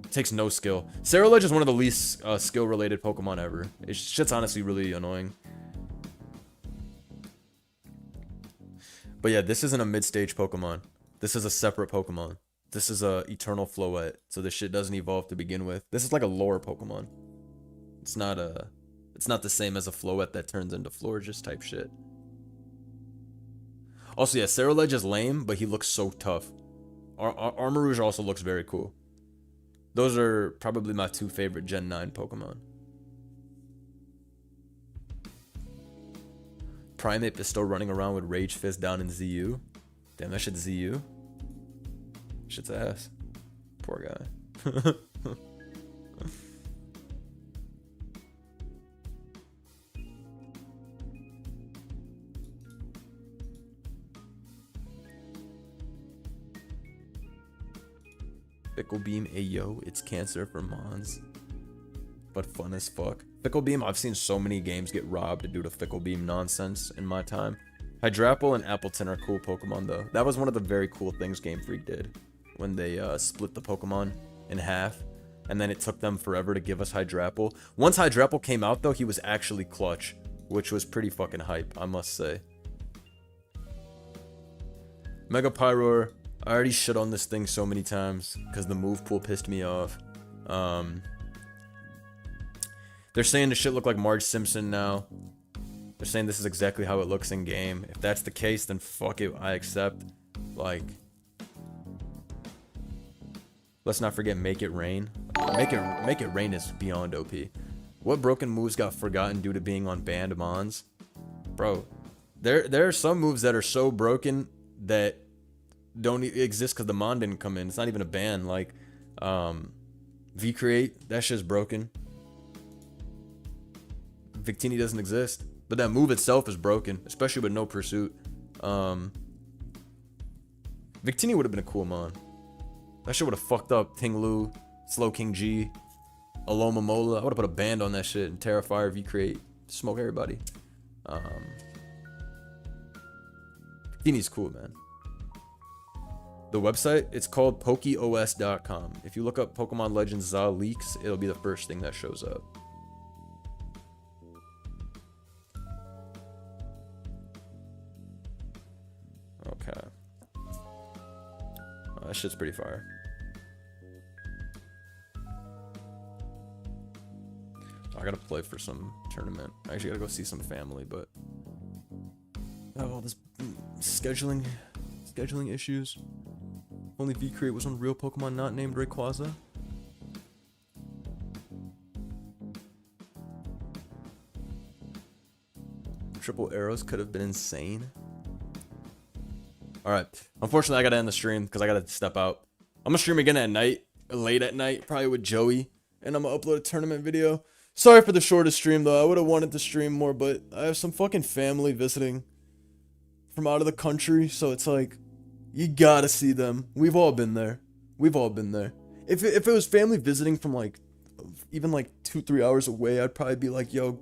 It takes no skill. Cerulege is one of the least skill related Pokemon ever. It's shit's honestly really annoying. But yeah, this isn't a mid-stage Pokemon. This is a separate Pokemon. This is a Eternal Floette, so this shit doesn't evolve to begin with. This is like a lore Pokemon. It's not the same as a Floette that turns into Florges type shit. Also, yeah, Cerulege is lame, but he looks so tough. Armarouge also looks very cool. Those are probably my 2 favorite Gen 9 Pokemon. Primeape is still running around with Rage Fist down in ZU. Damn, that shit's ZU. Shit's ass. Poor guy. Fickle Beam, ayo, it's cancer for Mons. But fun as fuck. Fickle Beam, I've seen so many games get robbed due to Fickle Beam nonsense in my time. Hydrapple and Appleton are cool Pokemon though. That was one of the very cool things Game Freak did. When they split the Pokemon in half. And then it took them forever to give us Hydrapple. Once Hydrapple came out though, he was actually clutch. Which was pretty fucking hype, I must say. Mega Pyroar. I already shit on this thing so many times because the move pool pissed me off. They're saying the shit look like Marge Simpson now. They're saying this is exactly how it looks in game. If that's the case, then fuck it, I accept. Like, let's not forget Make It Rain. Make It Rain is beyond OP. What broken moves got forgotten due to being on banned Mons? Bro, there are some moves that are so broken that don't exist because the Mon didn't come in. It's not even a ban. Like V-Create, that shit's broken. Victini doesn't exist, but that move itself is broken, especially with no pursuit. Victini would have been a cool Mon. That shit would have fucked up Ting Lu, Slow King G, Aloma Mola. I would have put a band on that shit and Terrifier V-Create, smoke everybody. Victini's cool, man. The website, it's called PokeOS.com. If you look up Pokemon Legends ZA leaks, it'll be the first thing that shows up. Okay. Oh, that shit's pretty fire. I gotta play for some tournament. I actually gotta go see some family, but I have all this scheduling issues. Only V-Create was on real Pokemon not named Rayquaza. Triple arrows could have been insane. Alright. Unfortunately, I gotta end the stream because I gotta step out. I'm gonna stream again at night, late at night, probably with Joey. And I'm gonna upload a tournament video. Sorry for the shortest stream though. I would have wanted to stream more, but I have some fucking family visiting from out of the country, so it's like, you gotta see them. We've all been there. We've all been there. If it was family visiting from like, even like 2-3 hours away, I'd probably be like, yo,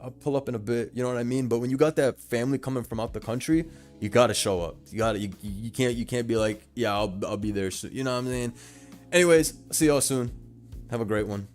I'll pull up in a bit. You know what I mean? But when you got that family coming from out the country, you gotta show up. You can't be like, yeah, I'll be there soon. You know what I'm saying? Anyways, see y'all soon. Have a great one.